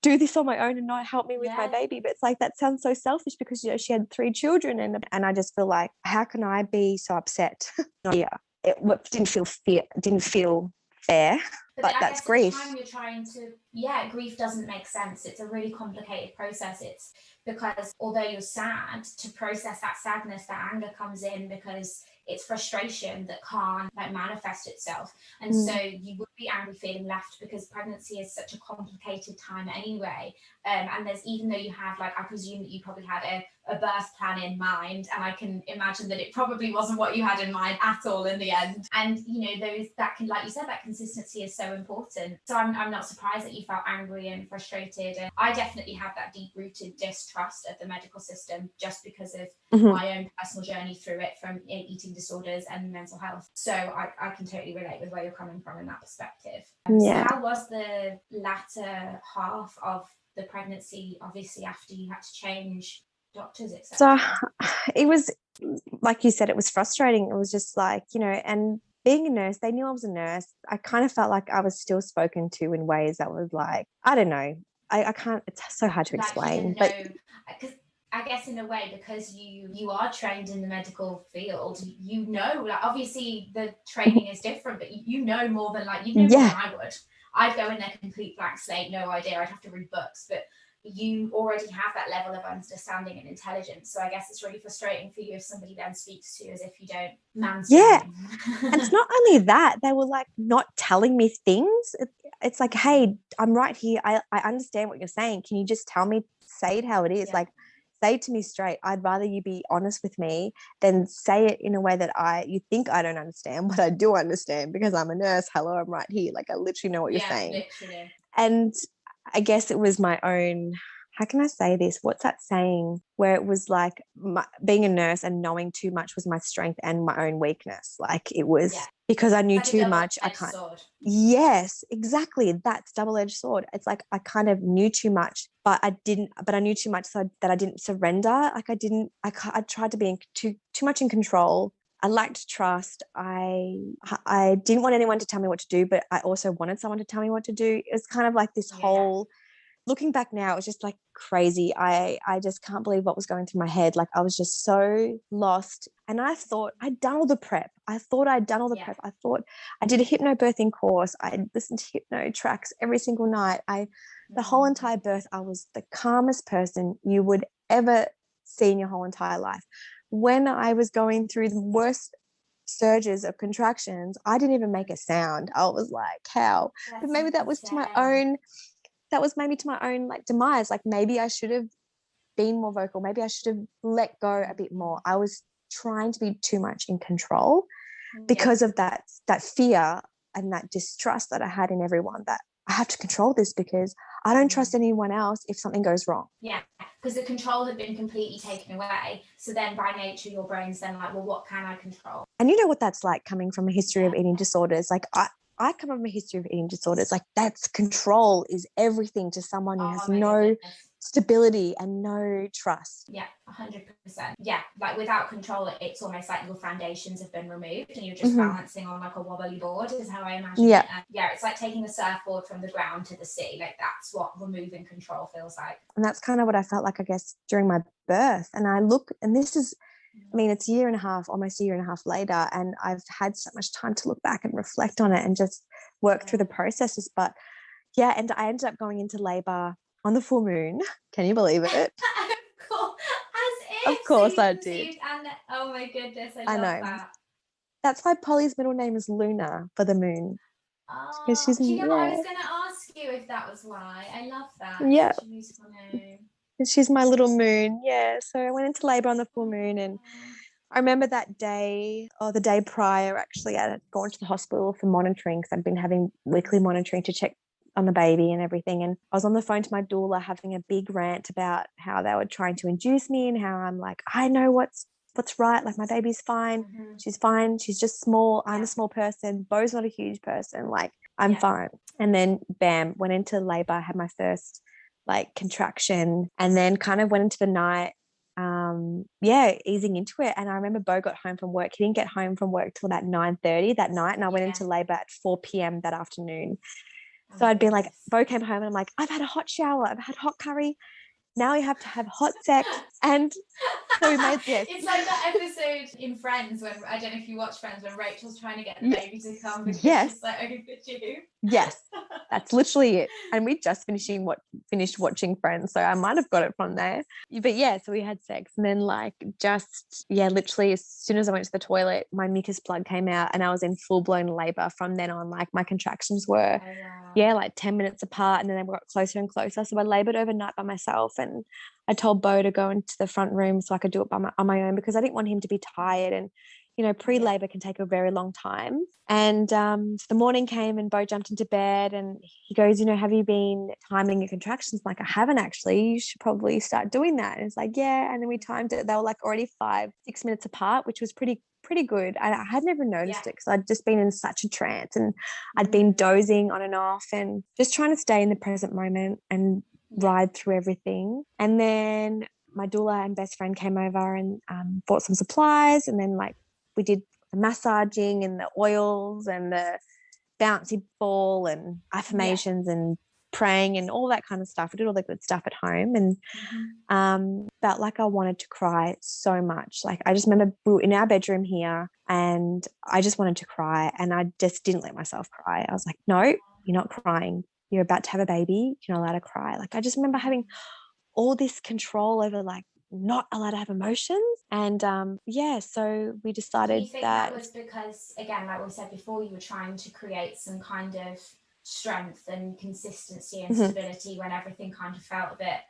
S1: do this on my own and not help me with my baby? But it's like, that sounds so selfish, because, you know, she had 3 children, and I just feel like, how can I be so upset? It didn't feel fair. But that's grief.
S3: At the time you're trying to, grief doesn't make sense. It's a really complicated process. It's because although you're sad, to process that sadness, that anger comes in, because it's frustration that can't like manifest itself. And so you would be angry feeling left, because pregnancy is such a complicated time anyway. And there's, even though you have, like, I presume that you probably had a birth plan in mind, and I can imagine that it probably wasn't what you had in mind at all in the end. And, you know, like you said, that consistency is so important. So I'm not surprised that you felt angry and frustrated. And I definitely have that deep-rooted distrust of the medical system, just because of my own personal journey through it, from eating disorders and mental health. So I can totally relate with where you're coming from in that perspective. So how was the latter half of the pregnancy, obviously, after you had to change doctors, etc.?
S1: So it was, like you said, it was frustrating. It was just like, you know, and being a nurse, they knew I was a nurse. I kind of felt like I was still spoken to in ways that was like, I don't know. I can't, it's so hard to explain.
S3: But because I guess in a way, because you are trained in the medical field, you know, like, obviously the training is different, but you know more than, like, you know more than I would. I'd go in there complete blank slate, no idea. I'd have to read books, but you already have that level of understanding and intelligence. So I guess it's really frustrating for you if somebody then speaks to you as if you don't mansplain.
S1: Yeah. And it's not only that, they were like not telling me things. It's like, hey, I'm right here. I understand what you're saying. Can you just tell me, say it how it is? Like, say it to me straight. I'd rather you be honest with me than say it in a way that you think I don't understand, but I do understand because I'm a nurse. Hello, I'm right here. Like, I literally know what you're saying.
S3: Literally.
S1: And I guess it was my own, how can I say this? What's that saying where it was like being a nurse and knowing too much was my strength and my own weakness. Like it was because I knew too much. I can't.
S3: Sword.
S1: Yes, exactly. That's double-edged sword. It's like I kind of knew too much, but I knew too much so that I didn't surrender. Like I tried to be too much in control. I lacked trust. I didn't want anyone to tell me what to do, but I also wanted someone to tell me what to do. It was kind of like this whole, looking back now, it was just like crazy. I just can't believe what was going through my head. Like I was just so lost. And I thought I'd done all the prep. I thought I did a hypnobirthing course. I listened to hypno tracks every single night. The whole entire birth, I was the calmest person you would ever see in your whole entire life. When I was going through the worst surges of contractions, I didn't even make a sound. I was like, how? But maybe that was maybe to my own like demise. Like maybe I should have been more vocal. Maybe I should have let go a bit more. I was trying to be too much in control because of that fear and that distrust that I had in everyone, that I have to control this because I don't trust anyone else if something goes wrong.
S3: Yeah, because the control had been completely taken away. So then by nature, your brain's then like, well, what can I control?
S1: And you know what that's like, coming from a history of eating disorders. Like I come from a history of eating disorders. Like that's control is everything to someone who has no stability and no trust.
S3: Yeah, 100%. Yeah, like without control, it's almost like your foundations have been removed and you're just balancing on like a wobbly board is how I imagine it. And it's like taking a surfboard from the ground to the sea. Like that's what removing control feels like.
S1: And that's kind of what I felt like, I guess, during my birth. And I look, and this is, I mean, it's almost a year and a half later, and I've had so much time to look back and reflect on it and just work through the processes. But yeah, and I ended up going into labor on the full moon. Can you believe it? Of course I did.
S3: And oh my goodness, I love that.
S1: That's why Polly's middle name is Luna, for the moon.
S3: Oh, do you know what I was going to ask you if that was why? I love that.
S1: Yeah.
S3: Such a beautiful name.
S1: She's my little moon. Yeah. So I went into labor on the full moon, and I remember that day, or the day prior, actually, I had gone to the hospital for monitoring because I'd been having weekly monitoring to check on the baby and everything. And I was on the phone to my doula having a big rant about how they were trying to induce me and how I'm like, I know what's right. Like my baby's fine. She's fine. She's just small. I'm a small person. Bo's not a huge person. Like I'm fine. And then bam, went into labor, had my first like contraction, and then kind of went into the night, easing into it. And I remember Bo got home from work. He didn't get home from work till about 9:30 that night, and I went into labor at 4 p.m. that afternoon. So I'd been like, Bo came home and I'm like, I've had a hot shower, I've had hot curry, now you have to have hot sex. And so we made this.
S3: It's like that episode in Friends when, I don't know if you watch Friends, when Rachel's trying to get the baby to come because she's like, okay, but you.
S1: Yes, that's literally it. And we just finished watching Friends, so I might have got it from there. But yeah, so we had sex, and then literally as soon as I went to the toilet, my mucus plug came out and I was in full-blown labor from then on. Like my contractions were like 10 minutes apart, and then they got closer and closer. So I labored overnight by myself, and I told Bo to go into the front room so I could do it on my own, because I didn't want him to be tired. And pre-labor can take a very long time. And so the morning came and Bo jumped into bed and he goes, have you been timing your contractions? I'm like, I haven't actually. You should probably start doing that. And it's like, yeah. And then we timed it. They were like already 5-6 minutes apart, which was pretty good. I had never noticed it because I'd just been in such a trance, and I'd been dozing on and off and just trying to stay in the present moment and ride through everything. And then my doula and best friend came over and bought some supplies, and then we did the massaging and the oils and the bouncy ball and affirmations and praying and all that kind of stuff. We did all the good stuff at home, and felt like I wanted to cry so much. Like I just remember we were in our bedroom here and I just wanted to cry, and I just didn't let myself cry. I was like, no, you're not crying. you're about to have a baby, you're not allowed to cry. Like I just remember having all this control over like not allowed to have emotions. And so we
S3: Do you
S1: decided
S3: think that
S1: that
S3: was because, again, like we said before, you were trying to create some kind of strength and consistency and
S1: Mhm.
S3: stability when everything kind of felt a bit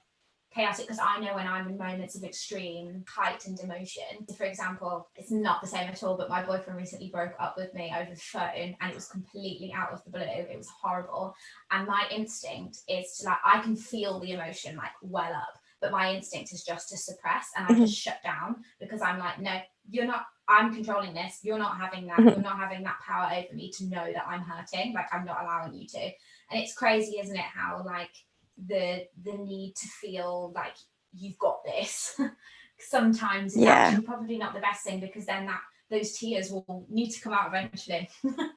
S3: chaotic? Because I know when I'm in moments of extreme heightened emotion, for example, it's not the same at all, but my boyfriend recently broke up with me over the phone, and it was completely out of the blue. It was horrible. And my instinct is to, like, I can feel the emotion like well up, but my instinct is just to suppress, and I
S1: Mhm.
S3: just shut down, because I'm like, no, you're not, I'm controlling this, you're not having that,
S1: Mhm.
S3: you're not having that power over me to know that I'm hurting, like I'm not allowing you to. And it's crazy, isn't it, how like the need to feel like you've got this sometimes is
S1: Yeah.
S3: actually probably not the best thing, because then that those tears will need to come out eventually.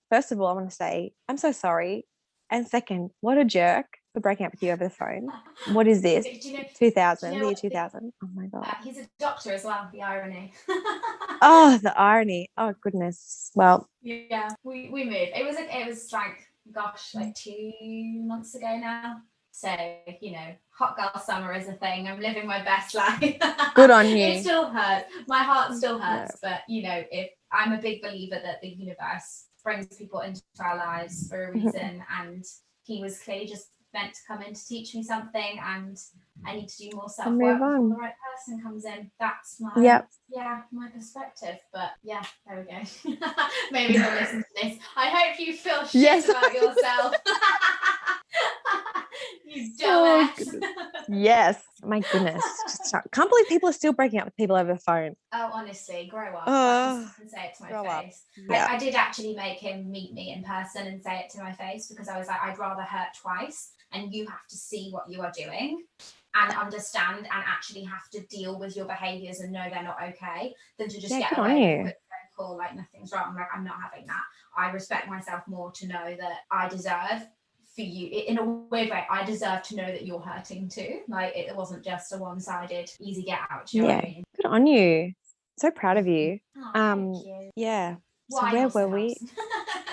S1: First of all, I want to say I'm so sorry. And second, what a jerk for breaking up with you over the phone. What is this?
S3: do you know
S1: 2000, the year
S3: what
S1: 2000. Oh my God.
S3: he's a doctor as well, the irony.
S1: Oh, the irony. Oh, goodness. Well,
S3: Yeah, we moved. It was like, gosh, like 2 months ago now. So, hot girl summer is a thing. I'm living my best life.
S1: good on
S3: It
S1: you.
S3: still hurts. My heart still
S1: No.
S3: hurts, but if I'm a big believer that the universe brings people into our lives for a reason, and he was clearly just meant to come in to teach me something, and I need to do more
S1: And move
S3: self-work before the
S1: on.
S3: right person comes in. That's my
S1: Yep.
S3: my perspective. But yeah, there we go. Maybe he'll listen to this. I hope you feel shit
S1: Yes.
S3: about yourself. You
S1: Oh,
S3: dumbass.
S1: goodness. Yes. My goodness. Can't believe people are still breaking up with people over the phone.
S3: Oh, honestly, grow up.
S1: Oh,
S3: Just say it to my
S1: grow up.
S3: face.
S1: Yeah.
S3: I did actually make him meet me in person and say it to my face, because I was like, I'd rather hurt twice, and you have to see what you are doing and understand and actually have to deal with your behaviors and know they're not okay, than to just get
S1: good on
S3: away with a
S1: you.
S3: quick phone call like nothing's wrong. Like, I'm not having that. I respect myself more to know that I deserve for you, in a weird way, I deserve to know that you're hurting too. Like, it wasn't just a one-sided easy get out. Do you know what I mean?
S1: Good on you. So proud of you.
S3: Oh, thank you.
S1: Yeah. So
S3: Wine
S1: where
S3: also
S1: were we?
S3: helps.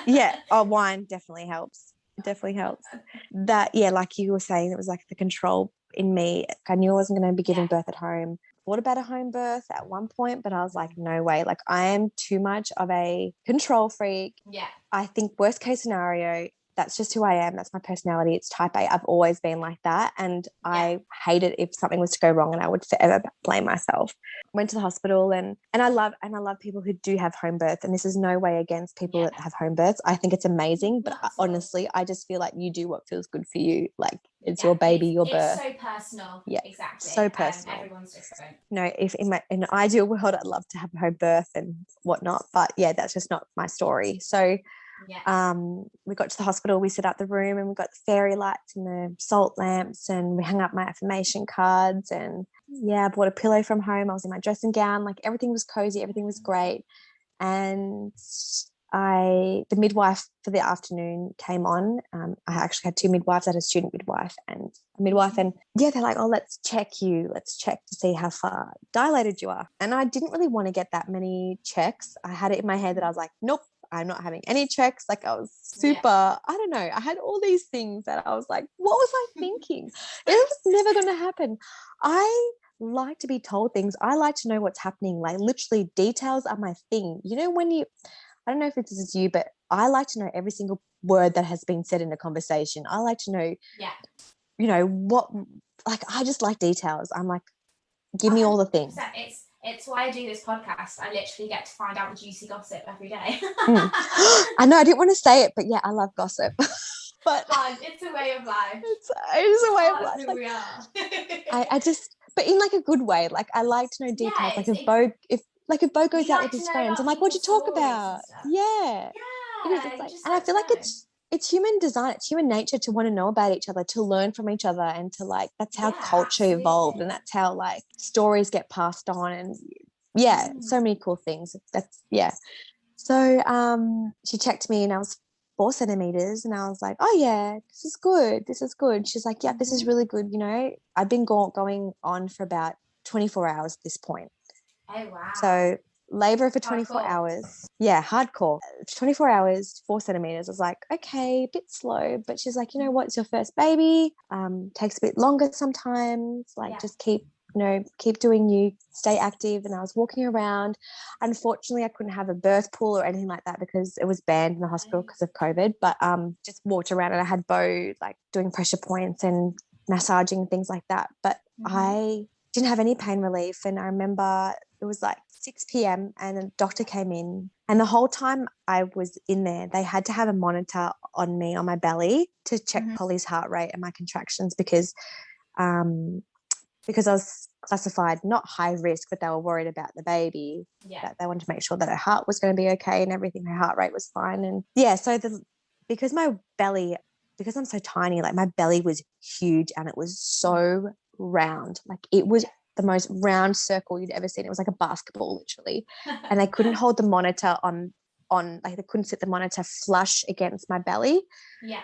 S1: Yeah. Oh, wine definitely helps. It definitely helps. That, yeah, like you were saying, it was like the control in me. I knew I wasn't going to be giving birth at home. Thought about a home birth at one point, but I was like, no way. Like, I am too much of a control freak.
S3: Yeah.
S1: I think worst case scenario, that's just who I am. That's my personality. It's type A. I've always been like that. And I hate it if something was to go wrong, and I would forever blame myself. Went to the hospital, and I love people who do have home births. And this is no way against people that have home births. I think it's amazing. But honestly, I just feel like you do what feels good for you. Like, it's your baby, your birth.
S3: It's so personal.
S1: Yeah,
S3: exactly.
S1: So personal.
S3: Everyone's different.
S1: If in an ideal world, I'd love to have a home birth and whatnot. But yeah, that's just not my story. So we got to the hospital, we set up the room, and we got the fairy lights and the salt lamps, and we hung up my affirmation cards, and I bought a pillow from home. I was in my dressing gown, like everything was cozy, everything was great. And the midwife for the afternoon came on. I actually had two midwives. I had a student midwife and a midwife, and they're like, oh, let's check to see how far dilated you are. And I didn't really want to get that many checks. I had it in my head that I was like, nope, I'm not having any checks. Like, I was super, I don't know. I had all these things that I was like, what was I thinking? It was never going to happen. I like to be told things. I like to know what's happening. Like, literally, details are my thing. I don't know if this is you, but I like to know every single word that has been said in a conversation. I like to know, what, like, I just like details. I'm like, give me all the things.
S3: It's why I do this podcast. I literally get to find out the juicy gossip every day.
S1: I know, I didn't want to say it, but yeah, I love gossip. But
S3: it's a way of life.
S1: It's a way of life.
S3: Who we are.
S1: I just, but in like a good way. Like, I like to know details. Like, if Bo goes out with his friends, I'm like, what'd you talk about? Yeah. It is. It's like, and I feel like it's human design. It's human nature to want to know about each other, to learn from each other, and to, like, that's how culture evolved, and that's how, like, stories get passed on, and so many cool things. So she checked me, and I was 4 centimeters, and I was like, oh yeah, this is good. She's like, yeah, this is really good. I've been going on for about 24 hours at this point.
S3: Oh wow.
S1: So labor for 24
S3: Hardcore.
S1: hours. Yeah, hardcore. 24 hours, 4 centimeters. I was like, okay, a bit slow. But she's like, you know what? It's your first baby. Takes a bit longer sometimes. Like, just keep doing you, stay active. And I was walking around. Unfortunately, I couldn't have a birth pool or anything like that because it was banned in the hospital because of COVID. But just walked around and I had Bo like doing pressure points and massaging, things like that. But I didn't have any pain relief. And I remember it was like 6 p.m. and a doctor came in. And the whole time I was in there, they had to have a monitor on me, on my belly, to check Polly's heart rate and my contractions because I was classified not high risk, but they were worried about the baby. That they wanted to make sure that her heart was going to be okay and everything. Her heart rate was fine. And so because I'm so tiny, like my belly was huge and it was so round. Like it was the most round circle you'd ever seen. It was like a basketball, literally. And they couldn't hold the monitor on like they couldn't sit the monitor flush against my belly.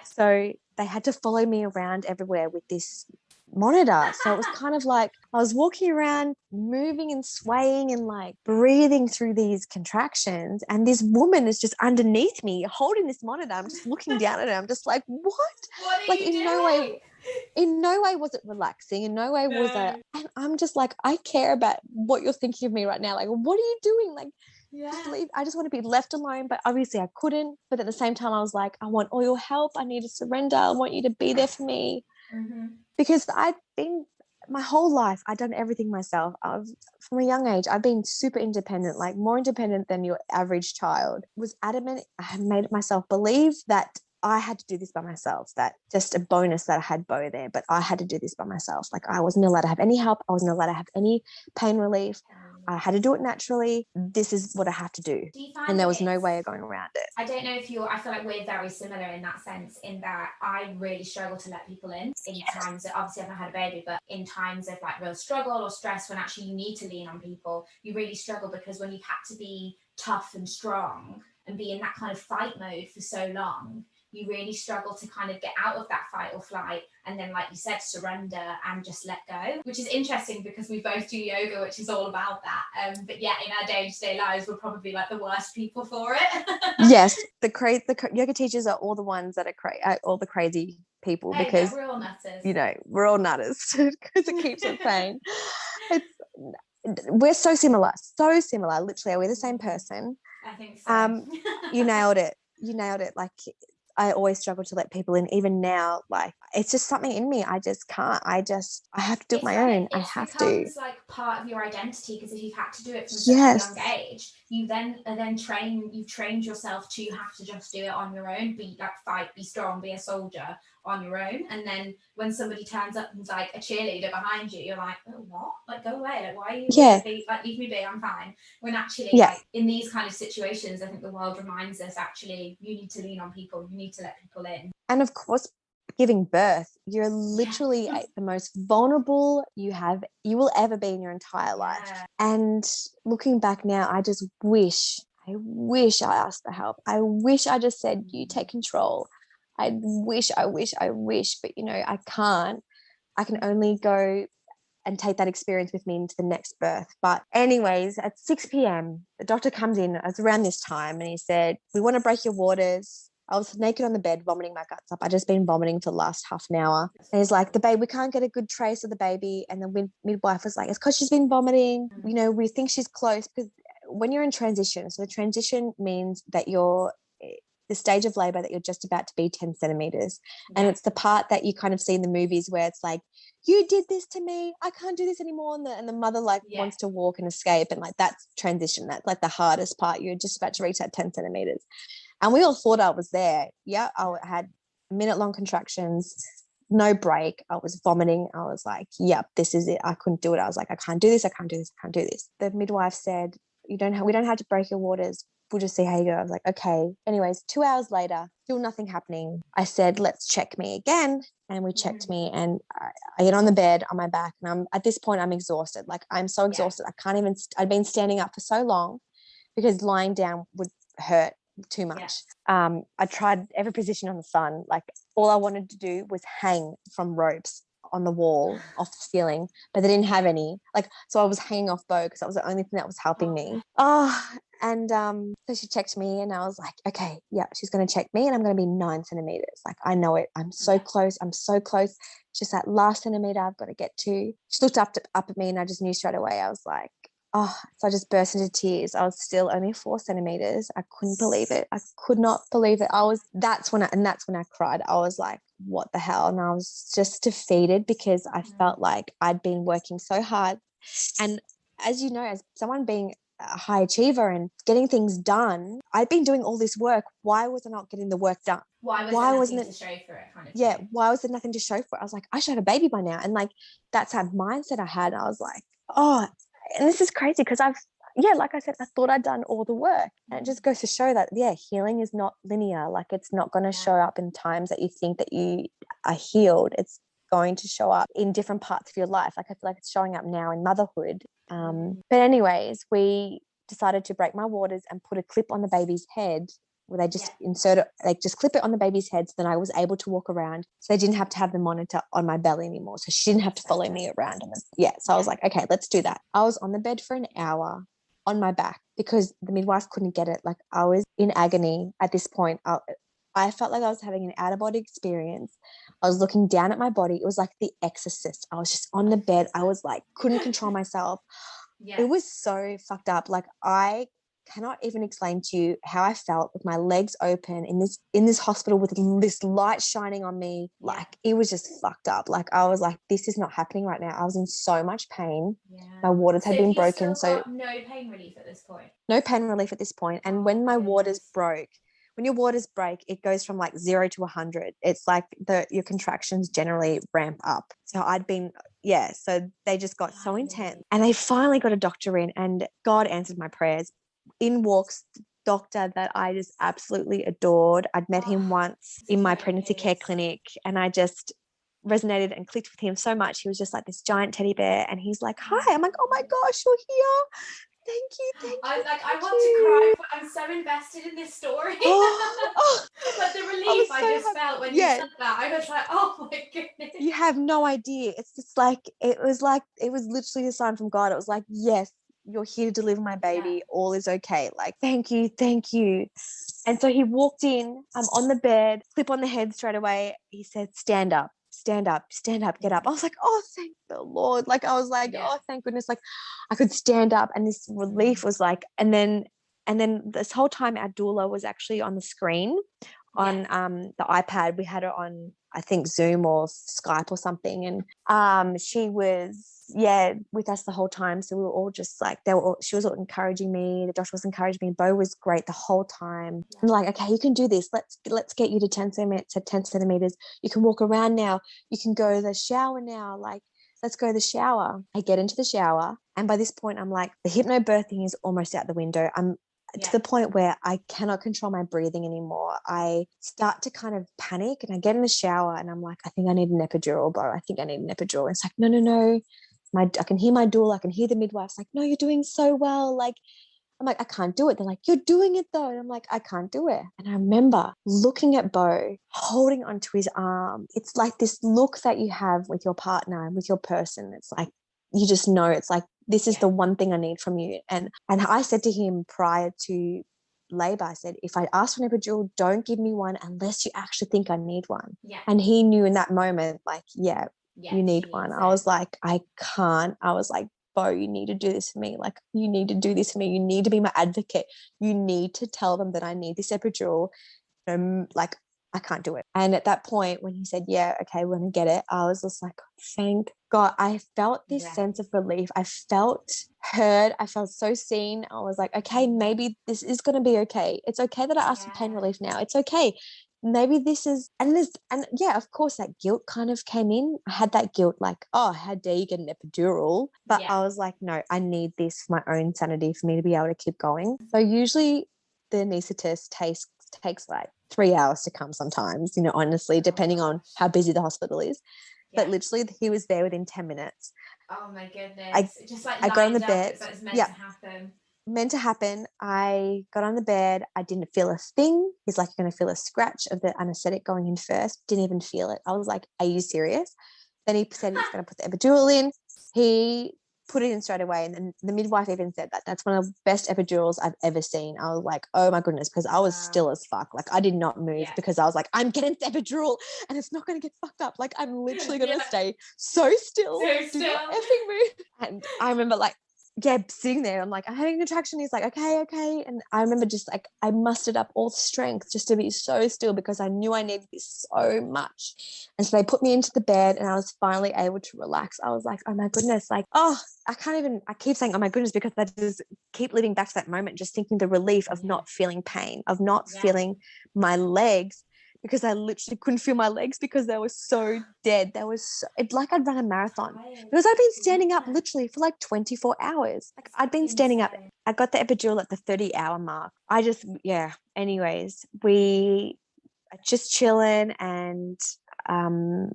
S1: So they had to follow me around everywhere with this monitor. So it was kind of like I was walking around moving and swaying and like breathing through these contractions, and this woman is just underneath me holding this monitor. I'm just looking down at her. I'm just like, what
S3: are
S1: like
S3: you doing?
S1: In no way was it relaxing. In no way was it. And I'm just like, I care about what you're thinking of me right now. Like, what are you doing? Like, just leave. I just want to be left alone. But obviously I couldn't. But at the same time, I was like, I want all your help. I need to surrender. I want you to be there for me. Because I've been my whole life, I've done everything myself. From a young age, I've been super independent, like more independent than your average child. Was adamant. I had made myself believe that I had to do this by myself. That just a bonus that I had Bo there, but I had to do this by myself. Like I wasn't allowed to have any help. I wasn't allowed to have any pain relief. I had to do it naturally. This is what I have to do. And there was no way of going around it.
S3: I don't know if I feel like we're very similar in that sense, in that I really struggle to let people in times that, obviously I've not had a baby, but in times of like real struggle or stress when actually you need to lean on people, you really struggle because when you've had to be tough and strong and be in that kind of fight mode for so long, you really struggle to kind of get out of that fight or flight and then, like you said, surrender and just let go, which is interesting because we both do yoga, which is all about that. But yeah, in our day-to-day lives, we're probably like the worst people for it.
S1: Yes, the yoga teachers are all the ones that are all the crazy people because
S3: we're all nutters.
S1: You know, we're all nutters because it keeps us saying. We're so similar. Literally, we're the same person.
S3: I think so.
S1: You nailed it. Like I always struggle to let people in. Even now, like it's just something in me. I just can't. I have to do it my own. I have to.
S3: It becomes like part of your identity because if you've had to do it from such a young age, you you've trained yourself to have to just do it on your own. Be like fight, be strong, be a soldier on your own. And then when somebody turns up and's like a cheerleader behind you, you're like, oh, what? Like, go away. Like, why are you like, leave me be, I'm fine. When actually, like, in these kind of situations, I think the world reminds us actually you need to lean on people, you need to let people in.
S1: And of course, giving birth, you're literally the most vulnerable you will ever be in your entire life. And looking back now, I just wish I asked for help. I wish I just said, you take control. I wish, but you know, I can't. I can only go and take that experience with me into the next birth. But anyways, at 6 p.m, the doctor comes in. It was around this time and he said, we want to break your waters. I was naked on the bed, vomiting my guts up. I'd just been vomiting for the last half an hour. And he's like, the baby, we can't get a good trace of the baby. And the midwife was like, it's because she's been vomiting. You know, we think she's close because when you're in transition, so the transition means that you're the stage of labor that you're just about to be 10 centimeters. And it's the part that you kind of see in the movies where it's like, you did this to me, I can't do this anymore. And the mother wants to walk and escape. And like, that's transition. That's like the hardest part. You're just about to reach that 10 centimeters. And we all thought I was there. Yeah. I had minute-long contractions, no break. I was vomiting. I was like, yep, this is it. I couldn't do it. I was like, I can't do this. I can't do this. I can't do this. The midwife said, we don't have to break your waters. We'll just see how you go. I was like, okay. Anyways, 2 hours later, still nothing happening. I said, let's check me again. And we checked me and I get on the bed on my back and at this point, I'm exhausted. Like I'm so exhausted. I can't even, I'd been standing up for so long because lying down would hurt too much. I tried every position on the sun. Like all I wanted to do was hang from ropes on the wall off the ceiling, but they didn't have any. Like, so I was hanging off Bo because that was the only thing that was helping me. And so she checked me and I was like, okay, yeah, she's going to check me and I'm going to be 9 centimeters. Like, I know it. I'm so close. I'm so close. Just that last centimeter I've got to get to. She looked up at me and I just knew straight away. I was like, oh, so I just burst into tears. I was still only 4 centimeters. I couldn't believe it. I could not believe it. That's when I cried. I was like, what the hell? And I was just defeated because I felt like I'd been working so hard. And as you know, as someone being a high achiever and getting things done, I'd been doing all this work. Why was I not getting the work done?
S3: Why wasn't it to show for it kind of thing?
S1: Why was there nothing to show for it? I was like, I should have a baby by now. And like, that's that mindset I had. I was like, oh, and this is crazy because like I said, I thought I'd done all the work. And it just goes to show that, healing is not linear. Like, it's not going to show up in times that you think that you are healed. It's going to show up in different parts of your life. Like, I feel like it's showing up now in motherhood. But anyways, we decided to break my waters and put a clip on the baby's head where they just insert it, like just clip it on the baby's head. So then I was able to walk around. So they didn't have to have the monitor on my belly anymore. So she didn't have to follow me around. So I was like, okay, let's do that. I was on the bed for an hour on my back because the midwife couldn't get it. Like, I was in agony at this point. I felt like I was having an out-of-body experience. I was looking down at my body. It was like The Exorcist. I was just on the bed. I was like, couldn't control myself. It was so fucked up. Like, I cannot even explain to you how I felt with my legs open in this hospital with this light shining on me. Like, it was just fucked up. Like, I was like, this is not happening right now. I was in so much pain. My waters had been broken. So
S3: no pain relief at this point.
S1: No pain relief at this point. And when my waters broke, when your waters break, it goes from like 0 to 100. It's like your contractions generally ramp up. So so they just got so intense. And they finally got a doctor in, and God answered my prayers. In walks the doctor that I just absolutely adored. I'd met him once in my pregnancy care clinic, and I just resonated and clicked with him so much. He was just like this giant teddy bear, and he's like, hi. I'm like, oh my gosh, you're here. Thank you.
S3: I want to cry, but I'm so invested in this story. But the relief I just felt when you said that, I was like, oh my goodness.
S1: You have no idea. It's just like, it was literally a sign from God. It was like, yes, you're here to deliver my baby. All is okay. Like, thank you. And so he walked in, I'm on the bed, clip on the head straight away. He said, stand up, get up. I was like, oh, thank the Lord. Like, I was like, oh, thank goodness. Like, I could stand up, and this relief was like, and then this whole time our doula was actually on the screen on the iPad. We had her on, I think, Zoom or Skype or something. And she was, with us the whole time. So we were all just like, she was all encouraging me. The doctor was encouraging me. Bo was great the whole time. I'm like, okay, you can do this. Let's get you to 10 centimeters. You can walk around now. You can go to the shower now. Like, let's go to the shower. I get into the shower. And by this point, I'm like, the hypnobirthing is almost out the window. I'm to the point where I cannot control my breathing anymore. I start to kind of panic, and I get in the shower and I'm like, I think I need an epidural, bro. I think I need an epidural. It's like, no. I can hear my doula. I can hear the midwife. Like, no, you're doing so well. Like, I'm like, I can't do it. They're like, you're doing it though. And I'm like, I can't do it. And I remember looking at Bo, holding onto his arm. It's like this look that you have with your partner and with your person. It's like, you just know, it's like, this is the one thing I need from you. And I said to him prior to labor, I said, if I ask for an epidural, don't give me one unless you actually think I need one. And he knew in that moment, like, you need one. I was like, I can't. I was like, Bo, you need to do this for me. Like, you need to do this for me. You need to be my advocate. You need to tell them that I need this epidural. Like, I can't do it. And at that point, when he said, yeah, okay, we're going to get it, I was just like, thank God. I felt this sense of relief. I felt heard. I felt so seen. I was like, okay, maybe this is going to be okay. It's okay that I asked for pain relief now. It's okay. Maybe this is, and of course that guilt kind of came in. I had that guilt, like, oh, how dare you get an epidural? But I was like, no, I need this for my own sanity, for me to be able to keep going. So usually the anaesthetist takes like 3 hours to come sometimes, honestly, depending on how busy the hospital is. But literally he was there within 10 minutes.
S3: Oh my goodness.
S1: I got on the bed.
S3: It's meant to happen.
S1: Meant to happen. I got on the bed. I didn't feel a thing. He's like, you're going to feel a scratch of the anesthetic going in first. Didn't even feel it. I was like, are you serious? Then he said he was going to put the epidural in. He put it in straight away. And then the midwife even said that that's one of the best epidurals I've ever seen. I was like, oh my goodness, because I was still as fuck. Like I did not move because I was like, I'm getting the epidural and it's not going to get fucked up. Like I'm literally going to stay so still. Do not effing move. And I remember like, sitting there. I'm like, I'm having a contraction. He's like, okay. And I remember just like, I mustered up all the strength just to be so still because I knew I needed this so much. And so they put me into the bed and I was finally able to relax. I was like, oh my goodness, like, I keep saying, oh my goodness, because I just keep living back to that moment, just thinking the relief of not feeling pain, of not feeling my legs, because I literally couldn't feel my legs because they were so dead. It's like I'd run a marathon because I'd been standing up literally for like 24 hours. Like I'd been standing up. I got the epidural at the 30-hour mark. Anyways, we are just chilling and I'm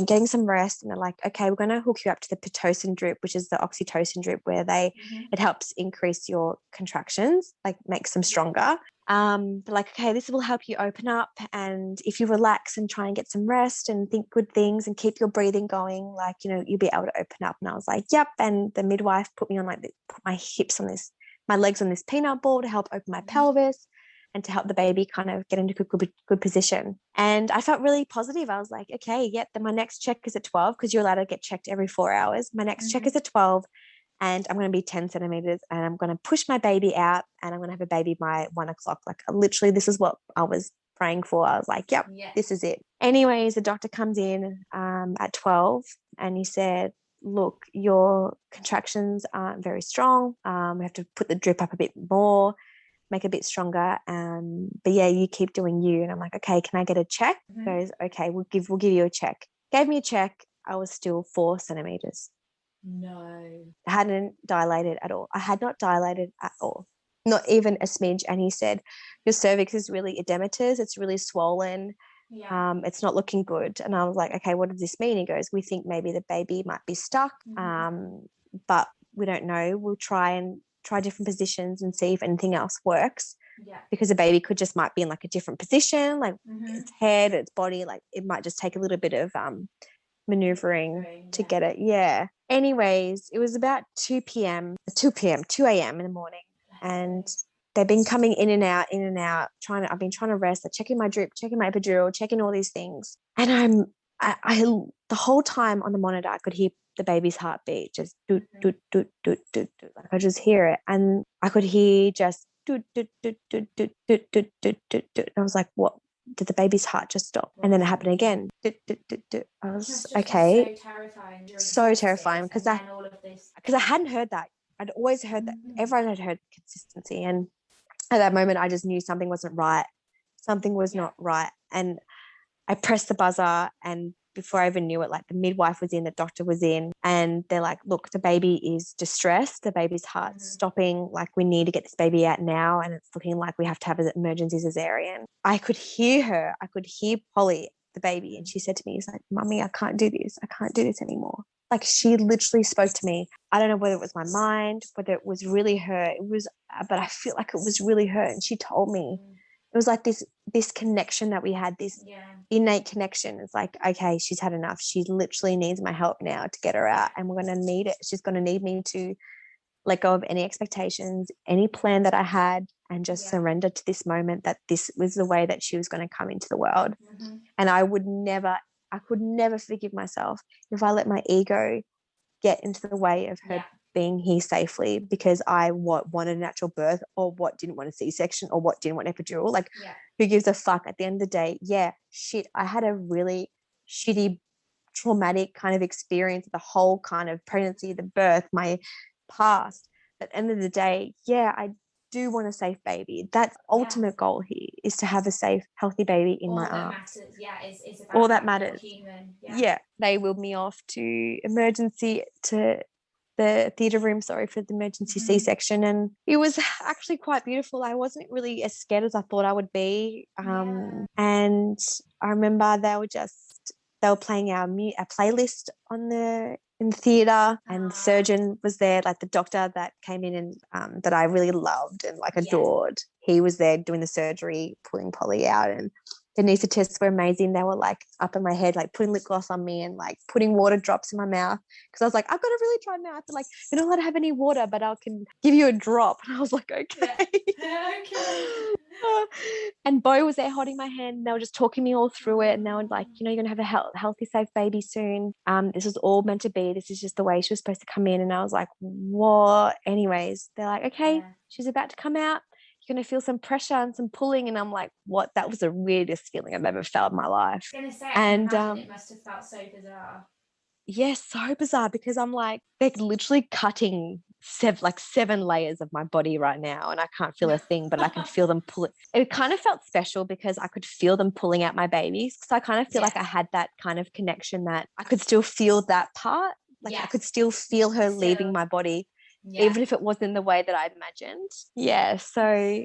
S1: getting some rest, and they're like, okay, we're going to hook you up to the Pitocin drip, which is the oxytocin drip where it helps increase your contractions, like makes them stronger. But like, okay, this will help you open up, and if you relax and try and get some rest and think good things and keep your breathing going, like, you know, you'll be able to open up. And I was like, yep. And the midwife put me on put my legs on this peanut ball to help open my pelvis and to help the baby kind of get into good position. And I felt really positive. I was like, okay, then my next check is at 12 because you're allowed to get checked every 4 hours. My next check is at 12 and I'm going to be 10 centimeters and I'm going to push my baby out and I'm going to have a baby by 1 o'clock. Like literally, this is what I was praying for. I was like, yep, this is it. Anyways, the doctor comes in at 12 and he said, look, your contractions aren't very strong. We have to put the drip up a bit more, make it a bit stronger. But yeah, you keep doing you. And I'm like, okay, can I get a check? He goes, okay, we'll give you a check. Gave me a check. I was still 4 centimeters.
S3: No.
S1: I hadn't dilated at all. I had not dilated at all, not even a smidge. And he said, your cervix is really edematous. It's really swollen. It's not looking good. And I was like, okay, what does this mean? He goes, we think maybe the baby might be stuck, but we don't know. We'll try different positions and see if anything else works. Because the baby might be in like a different position, like its head, its body, like it might just take a little bit of maneuvering to get it. Yeah. Anyways, it was about 2 a.m. in the morning, and they've been coming in and out, I've been trying to rest, like checking my drip, checking my epidural, checking all these things. And I the whole time on the monitor, I could hear the baby's heartbeat, just doot, doot, doot, doot, doot, doot. Like I just hear it. And I could hear just doot, doot, doot, doot, doot, doot, doot, doot, doot, doot. And I was like, what? Did the baby's heart just stop? And then it happened again. Doot, doot, doot, doot. I was okay. So terrifying because I hadn't heard that. I'd always heard that. Everyone had heard consistency. And at that moment, I just knew something wasn't right. Something was not right. And I pressed the buzzer, and before I even knew it, like the midwife was in, the doctor was in, and they're like, look, the baby is distressed. The baby's heart's stopping. Like, we need to get this baby out now. And it's looking like we have to have an emergency cesarean. I could hear her. I could hear Polly, the baby. And she said to me, she's like, Mummy, I can't do this. I can't do this anymore. Like, she literally spoke to me. I don't know whether it was my mind, whether it was really her. But I feel like it was really her. And she told me, it was like this connection that we had, this innate connection. It's like, okay, she's had enough. She literally needs my help now to get her out, and we're going to need it. She's going to need me to let go of any expectations, any plan that I had, and just surrender to this moment, that this was the way that she was going to come into the world. And I could never forgive myself if I let my ego get into the way of her being here safely, because I wanted a natural birth, or what didn't want a C-section, or what didn't want epidural. Like, who gives a fuck at the end of the day? I had a really shitty, traumatic kind of experience, the whole kind of pregnancy, the birth, my past. At the end of the day, I do want a safe baby. That's ultimate goal here, is to have a safe, healthy baby in my arms.
S3: Is about
S1: all that matters.
S3: Human.
S1: They wheeled me off to the theatre room, for the emergency C-section, and it was actually quite beautiful. I wasn't really as scared as I thought I would be. And I remember they were playing our playlist in the theatre, and the surgeon was there, like the doctor that came in and that I really loved and like adored. He was there doing the surgery, pulling Polly out, and The anaesthetists were amazing. They were like up in my head, like putting lip gloss on me and like putting water drops in my mouth, because I was like, I've got a really dry mouth. They're like, you're not allowed to have any water, but I can give you a drop. And I was like, okay.
S3: Yeah. Okay.
S1: And Bo was there holding my hand, and they were just talking me all through it. And they were like, you know, you're gonna have a healthy, safe baby soon. This was all meant to be. This is just the way she was supposed to come in. And I was like, what? Anyways, they're like, okay,
S3: Yeah.
S1: she's about to come out. You're gonna feel some pressure and some pulling. And I'm like, what? That was the weirdest feeling I've ever felt in my life.
S3: I was gonna say, I can
S1: And
S3: imagine it must have felt so bizarre.
S1: yeah, so bizarre, because I'm like, they're literally cutting seven layers of my body right now, and I can't feel a thing, but I can feel them pulling. It kind of felt special because I could feel them pulling out my babies. So I kind of feel like I had that kind of connection, that I could still feel that part. Like I could still feel her leaving my body, even if it wasn't in the way that I imagined. Yeah. So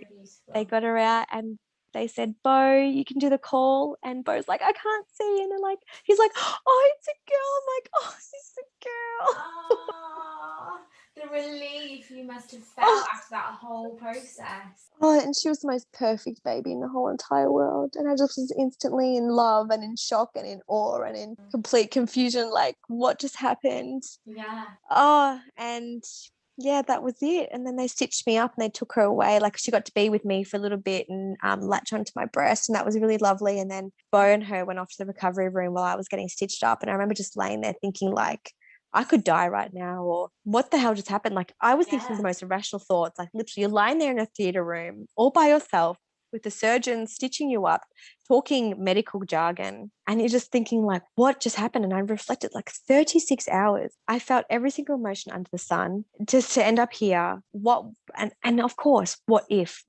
S1: they got her out, and they said, Bo, you can do the call. And Bo's like, I can't see. And they're like, he's like, oh, it's a girl. I'm like, oh, it's a girl.
S3: Oh, the relief you must have felt after that whole process.
S1: Oh, and she was the most perfect baby in the whole entire world. And I just was instantly in love and in shock and in awe and in complete confusion. Like, what just happened?
S3: Yeah.
S1: Oh, and yeah, that was it. And then they stitched me up and they took her away. Like, she got to be with me for a little bit and latch onto my breast, and that was really lovely. And then Bo and her went off to the recovery room while I was getting stitched up. And I remember just laying there thinking, like, I could die right now, or what the hell just happened? Like, I was thinking the most irrational thoughts. Like, literally, you're lying there in a theater room all by yourself with the surgeon stitching you up, talking medical jargon, and you're just thinking, like, what just happened? And I reflected, like, 36 hours. I felt every single emotion under the sun, just to end up here. And of course, what if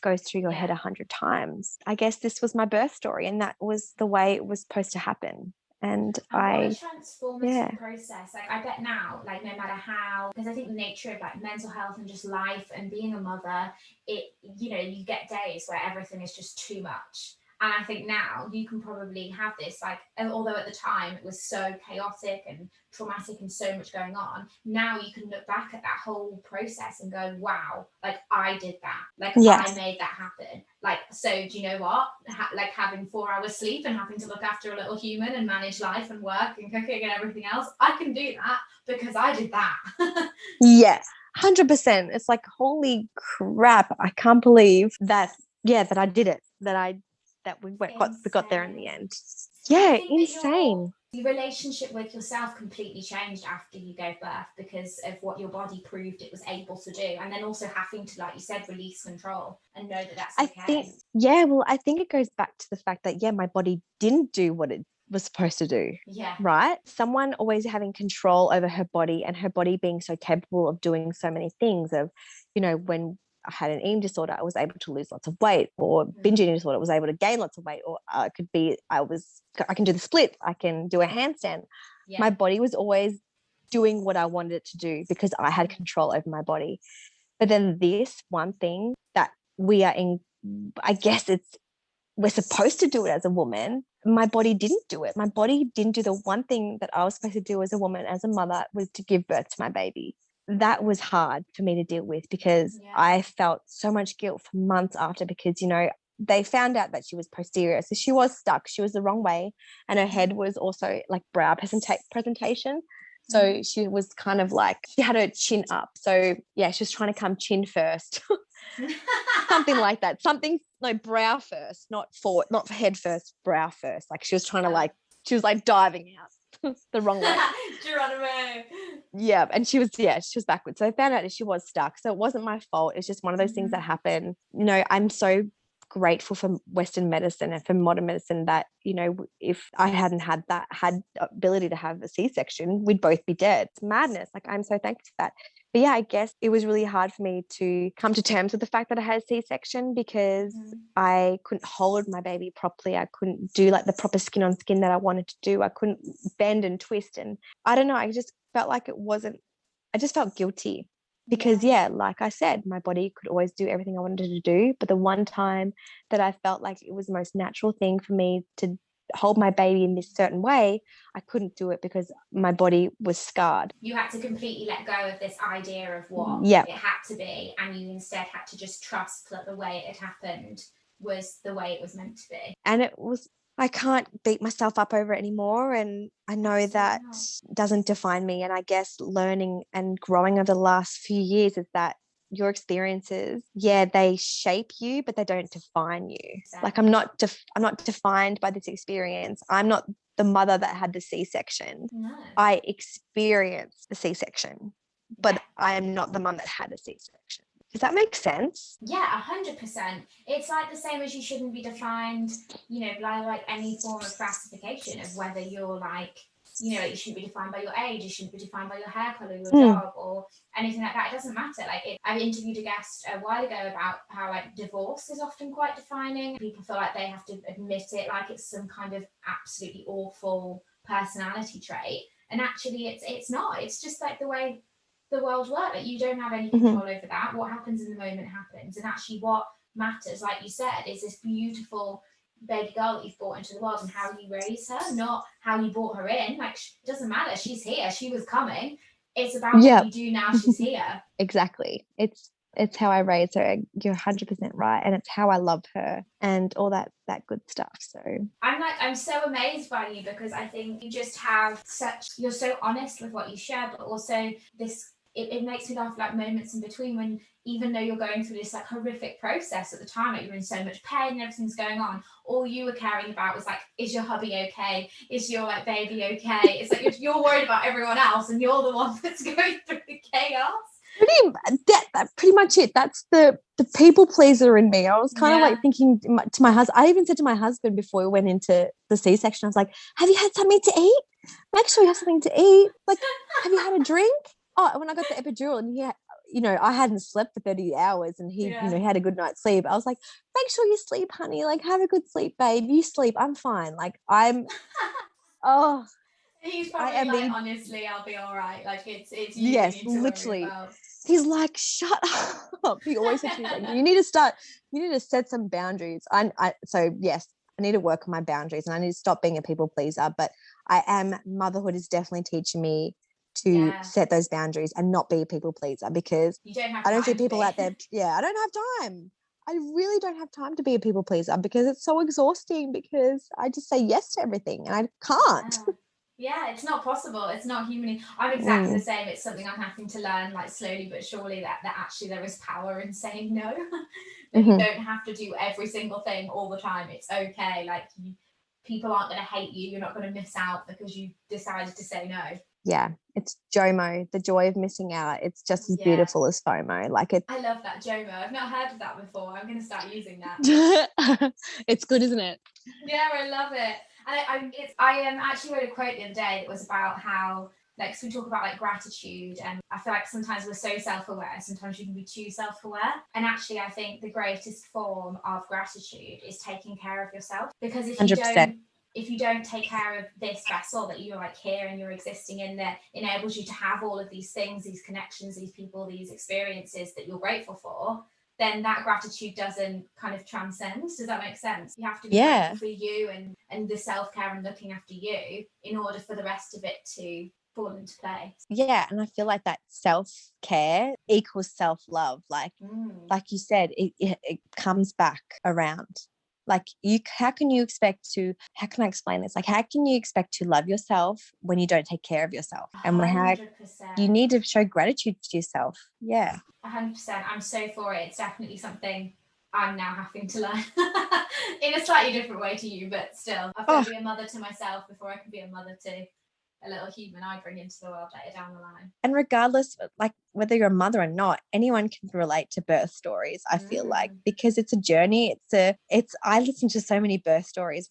S1: goes through your head 100 times. I guess this was my birth story, and that was the way it was supposed to happen. And
S3: what a transformative process. Like, I bet now, like, no matter how, because I think the nature of like mental health and just life and being a mother, it, you know, you get days where everything is just too much. And I think now you can probably have this, like, although at the time it was so chaotic and traumatic and so much going on, now you can look back at that whole process and go, wow, like, I did that. Like, I made that happen. Like, so do you know what? Like, having 4 hours sleep and having to look after a little human and manage life and work and cooking and everything else, I can do that because I did that.
S1: Yeah, 100%. It's like, holy crap, I can't believe that, that I did it, that we got there in the end. Yeah, insane.
S3: Your relationship with yourself completely changed after you gave birth because of what your body proved it was able to do, and then also having to, like you said, release control and know that that's okay.
S1: I think it goes back to the fact that my body didn't do what it was supposed to do.
S3: Yeah.
S1: Right? Someone always having control over her body, and her body being so capable of doing so many things. Of, when I had an eating disorder, I was able to lose lots of weight, or binge eating disorder, I was able to gain lots of weight, or I can do the split, I can do a handstand. Yeah. My body was always doing what I wanted it to do because I had control over my body. But then this one thing that we are in, I guess we're supposed to do it as a woman. My body didn't do it. My body didn't do the one thing that I was supposed to do as a woman, as a mother, was to give birth to my baby. That was hard for me to deal with because I felt so much guilt for months after, because, they found out that she was posterior. So she was stuck. She was the wrong way. And her head was also like brow presentation. So she was kind of like, she had her chin up. So yeah, she was trying to come chin first. Something like that. Brow first, not head first, brow first. Like she was trying to she was diving out the wrong way.
S3: Geronimo.
S1: Yeah. And she was backwards. So I found out that she was stuck. So it wasn't my fault. It's just one of those things that happen. I'm so grateful for Western medicine and for modern medicine that, if I hadn't had ability to have a C-section, we'd both be dead. It's madness. Like, I'm so thankful for that. But yeah, I guess it was really hard for me to come to terms with the fact that I had a C-section because I couldn't hold my baby properly. I couldn't do like the proper skin on skin that I wanted to do. I couldn't bend and twist. And I don't know, I just felt like I just felt guilty. Because, like I said, my body could always do everything I wanted to do. But the one time that I felt like it was the most natural thing for me to hold my baby in this certain way, I couldn't do it because my body was scarred.
S3: You had to completely let go of this idea of what it had to be, and you instead had to just trust that the way it had happened was the way it was meant to be.
S1: And I can't beat myself up over it anymore. And I know
S3: Absolutely
S1: that
S3: not.
S1: doesn't define me. And I guess learning and growing over the last few years is that your experiences, yeah, they shape you, but they don't define you. Like I'm not defined by this experience. I'm not the mother that had the C-section.
S3: No.
S1: I experienced the C-section, but
S3: Yeah.
S1: I am not the mum that had a C-section. Does that make sense?
S3: Yeah, 100%. It's like the same as you shouldn't be defined, by like any form of classification of whether you're like, you shouldn't be defined by your age, you shouldn't be defined by your hair color, your job, or anything like that. It doesn't matter. I interviewed a guest a while ago about how like divorce is often quite defining. People feel like they have to admit it, like it's some kind of absolutely awful personality trait. And actually, it's not. It's just like the way the world works. Like, you don't have any control over that. What happens in the moment happens. And actually, what matters, like you said, is this beautiful baby girl that you've brought into the world and how you raise her, not how you brought her in. Like, it doesn't matter. She's here. She was coming. It's about what you do now she's here.
S1: Exactly. It's how I raise her. You're 100% right. And it's how I love her and all that good stuff. So
S3: I'm so amazed by you, because I think you just have you're so honest with what you share, but also it makes me laugh, like moments in between when, even though you're going through this like horrific process at the time, like you're in so much pain and everything's going on, all you were caring about was like, is your hubby okay? Is your like baby okay? It's like you're worried about everyone else and you're the one that's going through the chaos.
S1: Pretty much it. That's the people pleaser in me. I was kind of like thinking to my husband. I even said to my husband before we went into the C-section, I was like, have you had something to eat? Make sure you have something to eat. Like, have you had a drink? Oh, when I got the epidural and I hadn't slept for 30 hours and he had a good night's sleep. I was like, make sure you sleep, honey. Like, have a good sleep, babe. You sleep. I'm fine. Like, oh.
S3: He's probably like, honestly, I'll be all right. Like, it's you
S1: yes,
S3: need to
S1: literally.
S3: worry about.
S1: He's like, shut up. He always said to me, like, you need to set some boundaries. So yes, I need to work on my boundaries and I need to stop being a people pleaser. But motherhood is definitely teaching me to set those boundaries and not be a people pleaser, because
S3: you don't have
S1: I don't see people out there. Yeah, I don't have time. I really don't have time to be a people pleaser because it's so exhausting, because I just say yes to everything and I can't.
S3: Yeah, it's not possible. It's not humanly. I'm exactly the same. It's something I'm having to learn, like slowly but surely, that actually there is power in saying no. That you don't have to do every single thing all the time. It's okay. Like, people aren't going to hate you. You're not going to miss out because you decided to say no. Yeah,
S1: it's JOMO, the joy of missing out. It's just as beautiful as FOMO. Like,
S3: I love that, JOMO. I've not heard of that before. I'm going to start using that.
S1: It's good, isn't it?
S3: Yeah, I love it. And I actually read a quote the other day that was about how, like, so we talk about like gratitude, and I feel like sometimes we're so self-aware, sometimes you can be too self-aware. And actually, I think the greatest form of gratitude is taking care of yourself, because if you don't take care of this vessel that you're like here and you're existing in, that enables you to have all of these things, these connections, these people, these experiences that you're grateful for, then that gratitude doesn't kind of transcend. Does that make sense? You have to be grateful for you and the self-care and looking after you in order for the rest of it to fall into place.
S1: Yeah, and I feel like that self-care equals self-love. Like you said, it comes back around. Like, how can you expect to love yourself when you don't take care of yourself? And
S3: 100%.
S1: You need to show gratitude to yourself. Yeah.
S3: 100%. I'm so for it. It's definitely something I'm now having to learn in a slightly different way to you, but still. I've got to be a mother to myself before I can be a mother to a little human I bring into the world later down the line.
S1: And regardless, like, whether you're a mother or not, anyone can relate to birth stories, I feel like, because it's a journey. I listened to so many birth stories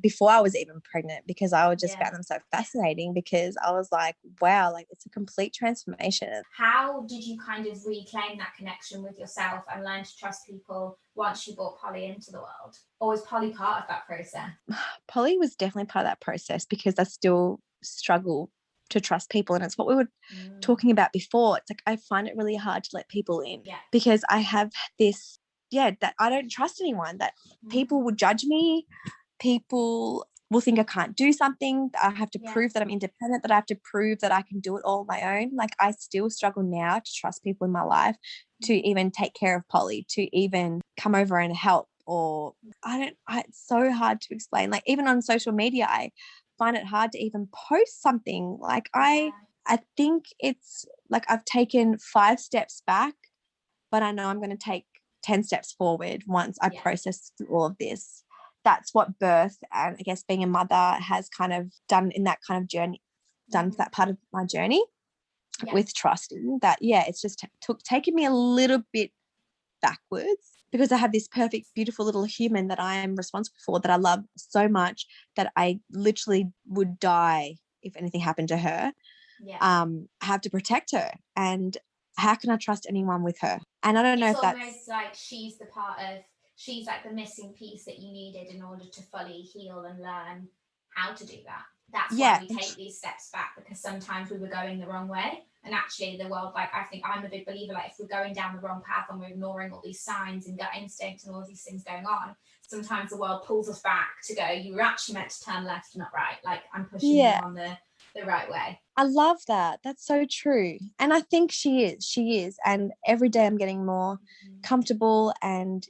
S1: before I was even pregnant, because I would just found them so fascinating, because I was like, wow, like, it's a complete transformation.
S3: How did you kind of reclaim that connection with yourself and learn to trust people once you brought Polly into the world? Or was Polly part of that process?
S1: Polly was definitely part of that process, because I still struggle to trust people, and it's what we were talking about before. It's like, I find it really hard to let people in, because I have this that I don't trust anyone, that people will judge me, people will think I can't do something, I have to prove that I'm independent, that I have to prove that I can do it all on my own. Like, I still struggle now to trust people in my life, to even take care of Polly, to even come over and help or it's so hard to explain. Like even on social media, I find it hard to even post something. Like I think it's like I've taken 5 steps back, but I know I'm going to take 10 steps forward once I process through all of this. That's what birth and I guess being a mother has kind of done in that kind of journey, done for that part of my journey with trusting that, it's just taken me a little bit backwards because I have this perfect, beautiful little human that I am responsible for, that I love so much that I literally would die if anything happened to her. I have to protect her, and how can I trust anyone with her? And I don't know if that's
S3: almost like she's like the missing piece that you needed in order to fully heal and learn how to do that. That's why we take these steps back, because sometimes we were going the wrong way. And actually the world, like I think I'm a big believer, like if we're going down the wrong path and we're ignoring all these signs and gut instinct and all these things going on, sometimes the world pulls us back to go, you were actually meant to turn left, not right. Like I'm pushing you on the right way.
S1: I love that. That's so true. And I think she is. And every day I'm getting more comfortable, and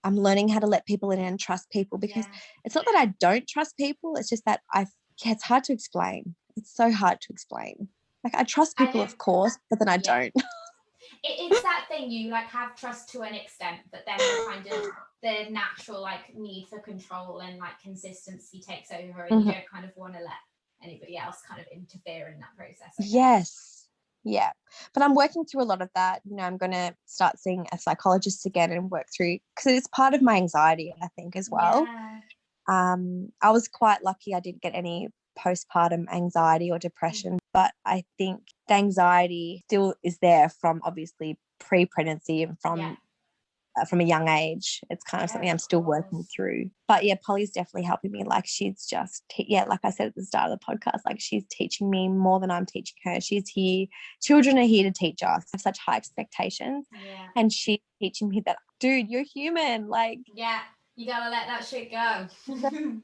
S1: I'm learning how to let people in and trust people, because it's not that I don't trust people. It's just that it's hard to explain. It's so hard to explain. Like I trust people, of course, but then I don't.
S3: It's that thing, you like have trust to an extent, but then kind of the natural like need for control and like consistency takes over, and you don't kind of want to let anybody else kind of interfere in that process.
S1: Yes. Yeah. But I'm working through a lot of that. You know, I'm going to start seeing a psychologist again and work through, because it's part of my anxiety, I think, as well. I was quite lucky I didn't get any postpartum anxiety or depression, but I think the anxiety still is there from obviously pre-pregnancy and from a young age. It's kind of something I'm still working through. But yeah, Polly's definitely helping me. Like she's just, like I said at the start of the podcast, like she's teaching me more than I'm teaching her. She's here. Children are here to teach us. I have such high expectations. And she's teaching me that, dude, you're human. Like,
S3: you gotta let that shit go.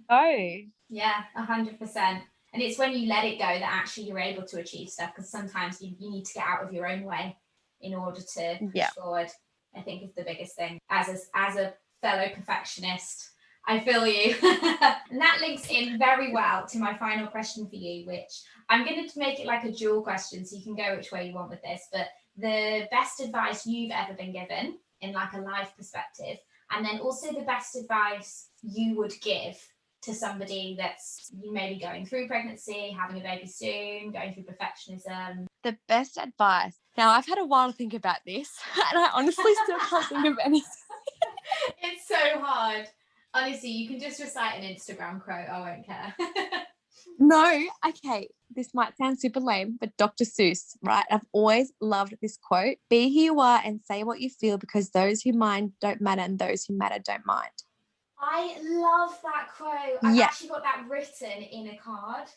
S1: Oh.
S3: Yeah, 100%. And it's when you let it go that actually you're able to achieve stuff, because sometimes you need to get out of your own way in order to push forward. I think is the biggest thing. As a fellow perfectionist, I feel you. And that links in very well to my final question for you, which I'm going to make it like a dual question, so you can go which way you want with this. But the best advice you've ever been given in like a life perspective, and then also the best advice you would give to somebody that's maybe going through pregnancy, having a baby soon, going through perfectionism.
S1: The best advice. Now, I've had a while to think about this, and I honestly still can't think of anything.
S3: It's so hard. Honestly, you can just recite an Instagram quote. I won't care.
S1: No, okay. This might sound super lame, but Dr. Seuss, right? I've always loved this quote. Be who you are and say what you feel, because those who mind don't matter and those who matter don't mind.
S3: I love that quote. I've actually got that written in a card.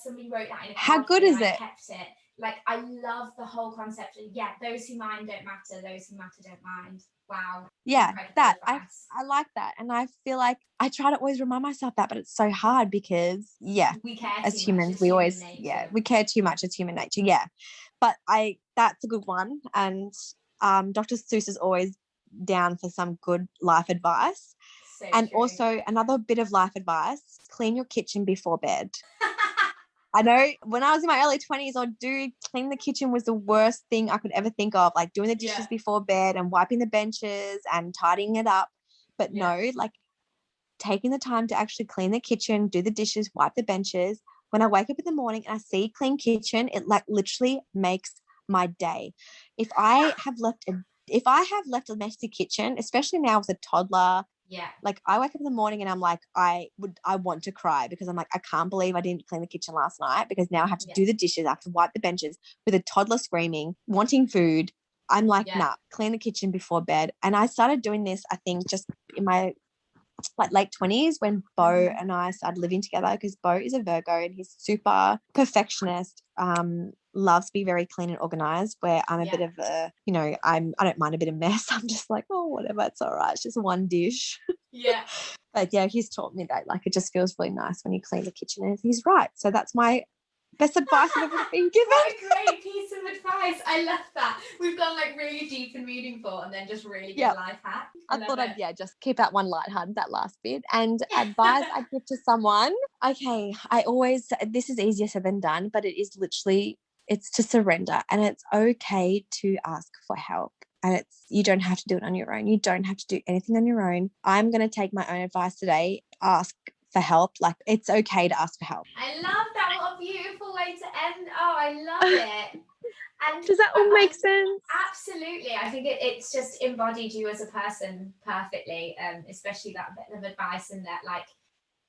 S3: Somebody wrote that in a card.
S1: How good is it?
S3: I kept it. Like, I love the whole concept of, those who mind don't matter, those who matter don't mind. Wow.
S1: Yeah, that. I like that. And I feel like I try to always remind myself that, but it's so hard because,
S3: we care
S1: as humans, we always, we care too much as human nature. Yeah. But that's a good one. And Dr. Seuss is always down for some good life advice.
S3: So
S1: and
S3: true.
S1: Also another bit of life advice, clean your kitchen before bed. I know when I was in my early 20s, clean the kitchen was the worst thing I could ever think of, like doing the dishes before bed and wiping the benches and tidying it up. But no, like taking the time to actually clean the kitchen, do the dishes, wipe the benches. When I wake up in the morning and I see clean kitchen, it like literally makes my day. If I have left a messy kitchen, especially now with a toddler, like I wake up in the morning and I'm like, I want to cry, because I'm like, I can't believe I didn't clean the kitchen last night, because now I have to do the dishes, I have to wipe the benches with a toddler screaming, wanting food. I'm like, nah, clean the kitchen before bed. And I started doing this, I think, just in my like late 20s when Beau and I started living together, because Beau is a Virgo and he's super perfectionist, loves to be very clean and organized, where I'm a bit of a, I don't mind a bit of mess. I'm just like, oh, whatever, it's all right, it's just one dish. But he's taught me that like it just feels really nice when you clean the kitchen, and he's right. So that's my Best advice I've ever been given.
S3: What a great piece of advice. I love that. We've gone like really deep and meaningful and then just really good life hack.
S1: I thought I'd just keep that one lighthearted, that last bit. And advice I'd give to someone. Okay, this is easier said than done, but it is literally, it's to surrender, and it's okay to ask for help. And you don't have to do it on your own. You don't have to do anything on your own. I'm going to take my own advice today. Ask for help. Like, it's okay to ask for help.
S3: I love that. What a beautiful way to end. Oh, I love it. And
S1: does that all make sense?
S3: Absolutely. I think it's just embodied you as a person perfectly, especially that bit of advice, and that like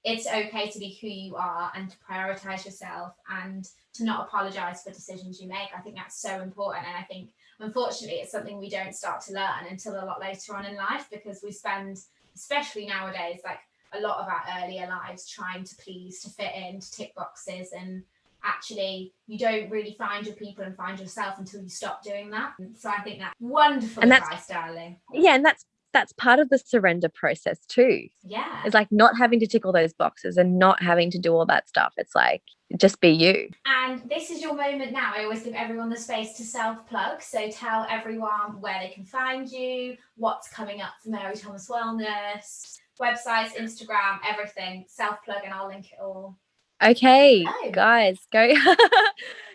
S3: it's okay to be who you are and to prioritize yourself and to not apologize for decisions you make. I think that's so important, and I think unfortunately it's something we don't start to learn until a lot later on in life, because we spend, especially nowadays, like a lot of our earlier lives trying to please, to fit in, to tick boxes, and actually you don't really find your people and find yourself until you stop doing that. So I think that's wonderful advice, darling.
S1: Yeah, and that's part of the surrender process too.
S3: Yeah,
S1: it's like not having to tick all those boxes and not having to do all that stuff. It's like, just be you.
S3: And this is your moment now. I always give everyone the space to self-plug, so tell everyone where they can find you, what's coming up for Mary Thomas Wellness, websites, Instagram, everything. Self-plug, and I'll link it all.
S1: Okay, guys, go.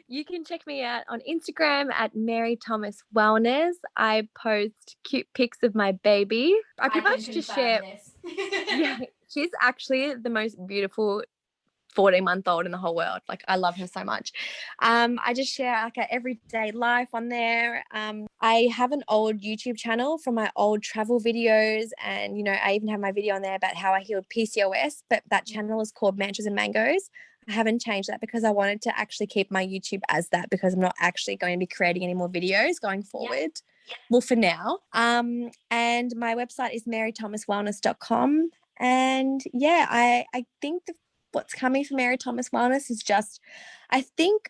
S1: You can check me out on Instagram at Mary Thomas Wellness. I post cute pics of my baby. I pretty much just share. Yeah, she's actually the most beautiful 14-month-old in the whole world. Like, I love her so much. I just share like an everyday life on there. I have an old YouTube channel from my old travel videos, and I even have my video on there about how I healed PCOS, but that channel is called Mantras and Mangoes. I haven't changed that because I wanted to actually keep my YouTube as that, because I'm not actually going to be creating any more videos going forward. Yeah. Well, for now. And my website is marythomaswellness.com. And yeah, I think what's coming from Mary Thomas Wellness is just, I think,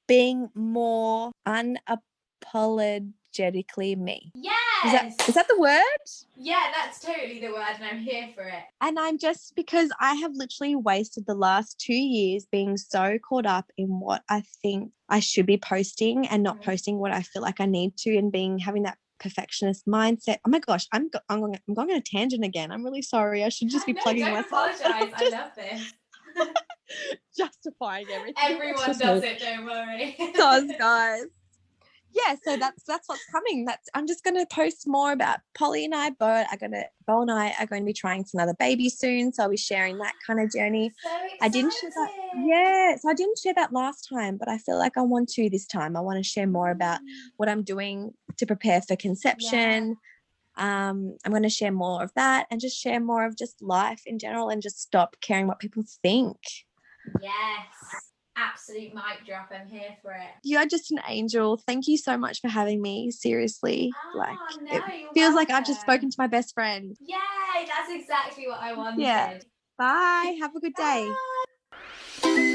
S1: being more unapologetically me.
S3: Yes.
S1: Is that the word?
S3: Yeah, that's totally the word, and I'm here for it.
S1: And I'm just, because I have literally wasted the last 2 years being so caught up in what I think I should be posting and not posting what I feel like I need to, and having that perfectionist mindset. Oh my gosh, I'm going on a tangent again. I'm really sorry. I should just be plugging myself.
S3: Apologize. I love this.
S1: Justifying everything.
S3: Everyone does it, don't worry.
S1: Does, guys. Yeah, so that's what's coming. I'm just going to post more about Polly and I. Bo and I are going to be trying some other babies soon, so I'll be sharing that kind of journey.
S3: So exciting.
S1: I didn't share that. Yeah, so I didn't share that last time, but I feel like I want to this time. I want to share more about what I'm doing to prepare for conception. Yeah. I'm going to share more of that, and just share more of just life in general, and just stop caring what people think.
S3: Yes. Absolute mic drop. I'm here for it.
S1: You are just an angel. Thank you so much for having me. Seriously. It feels
S3: welcome.
S1: like I've just spoken to my best friend.
S3: Yay, that's exactly what I wanted.
S1: Yeah. Bye. Have a good day.
S3: Bye.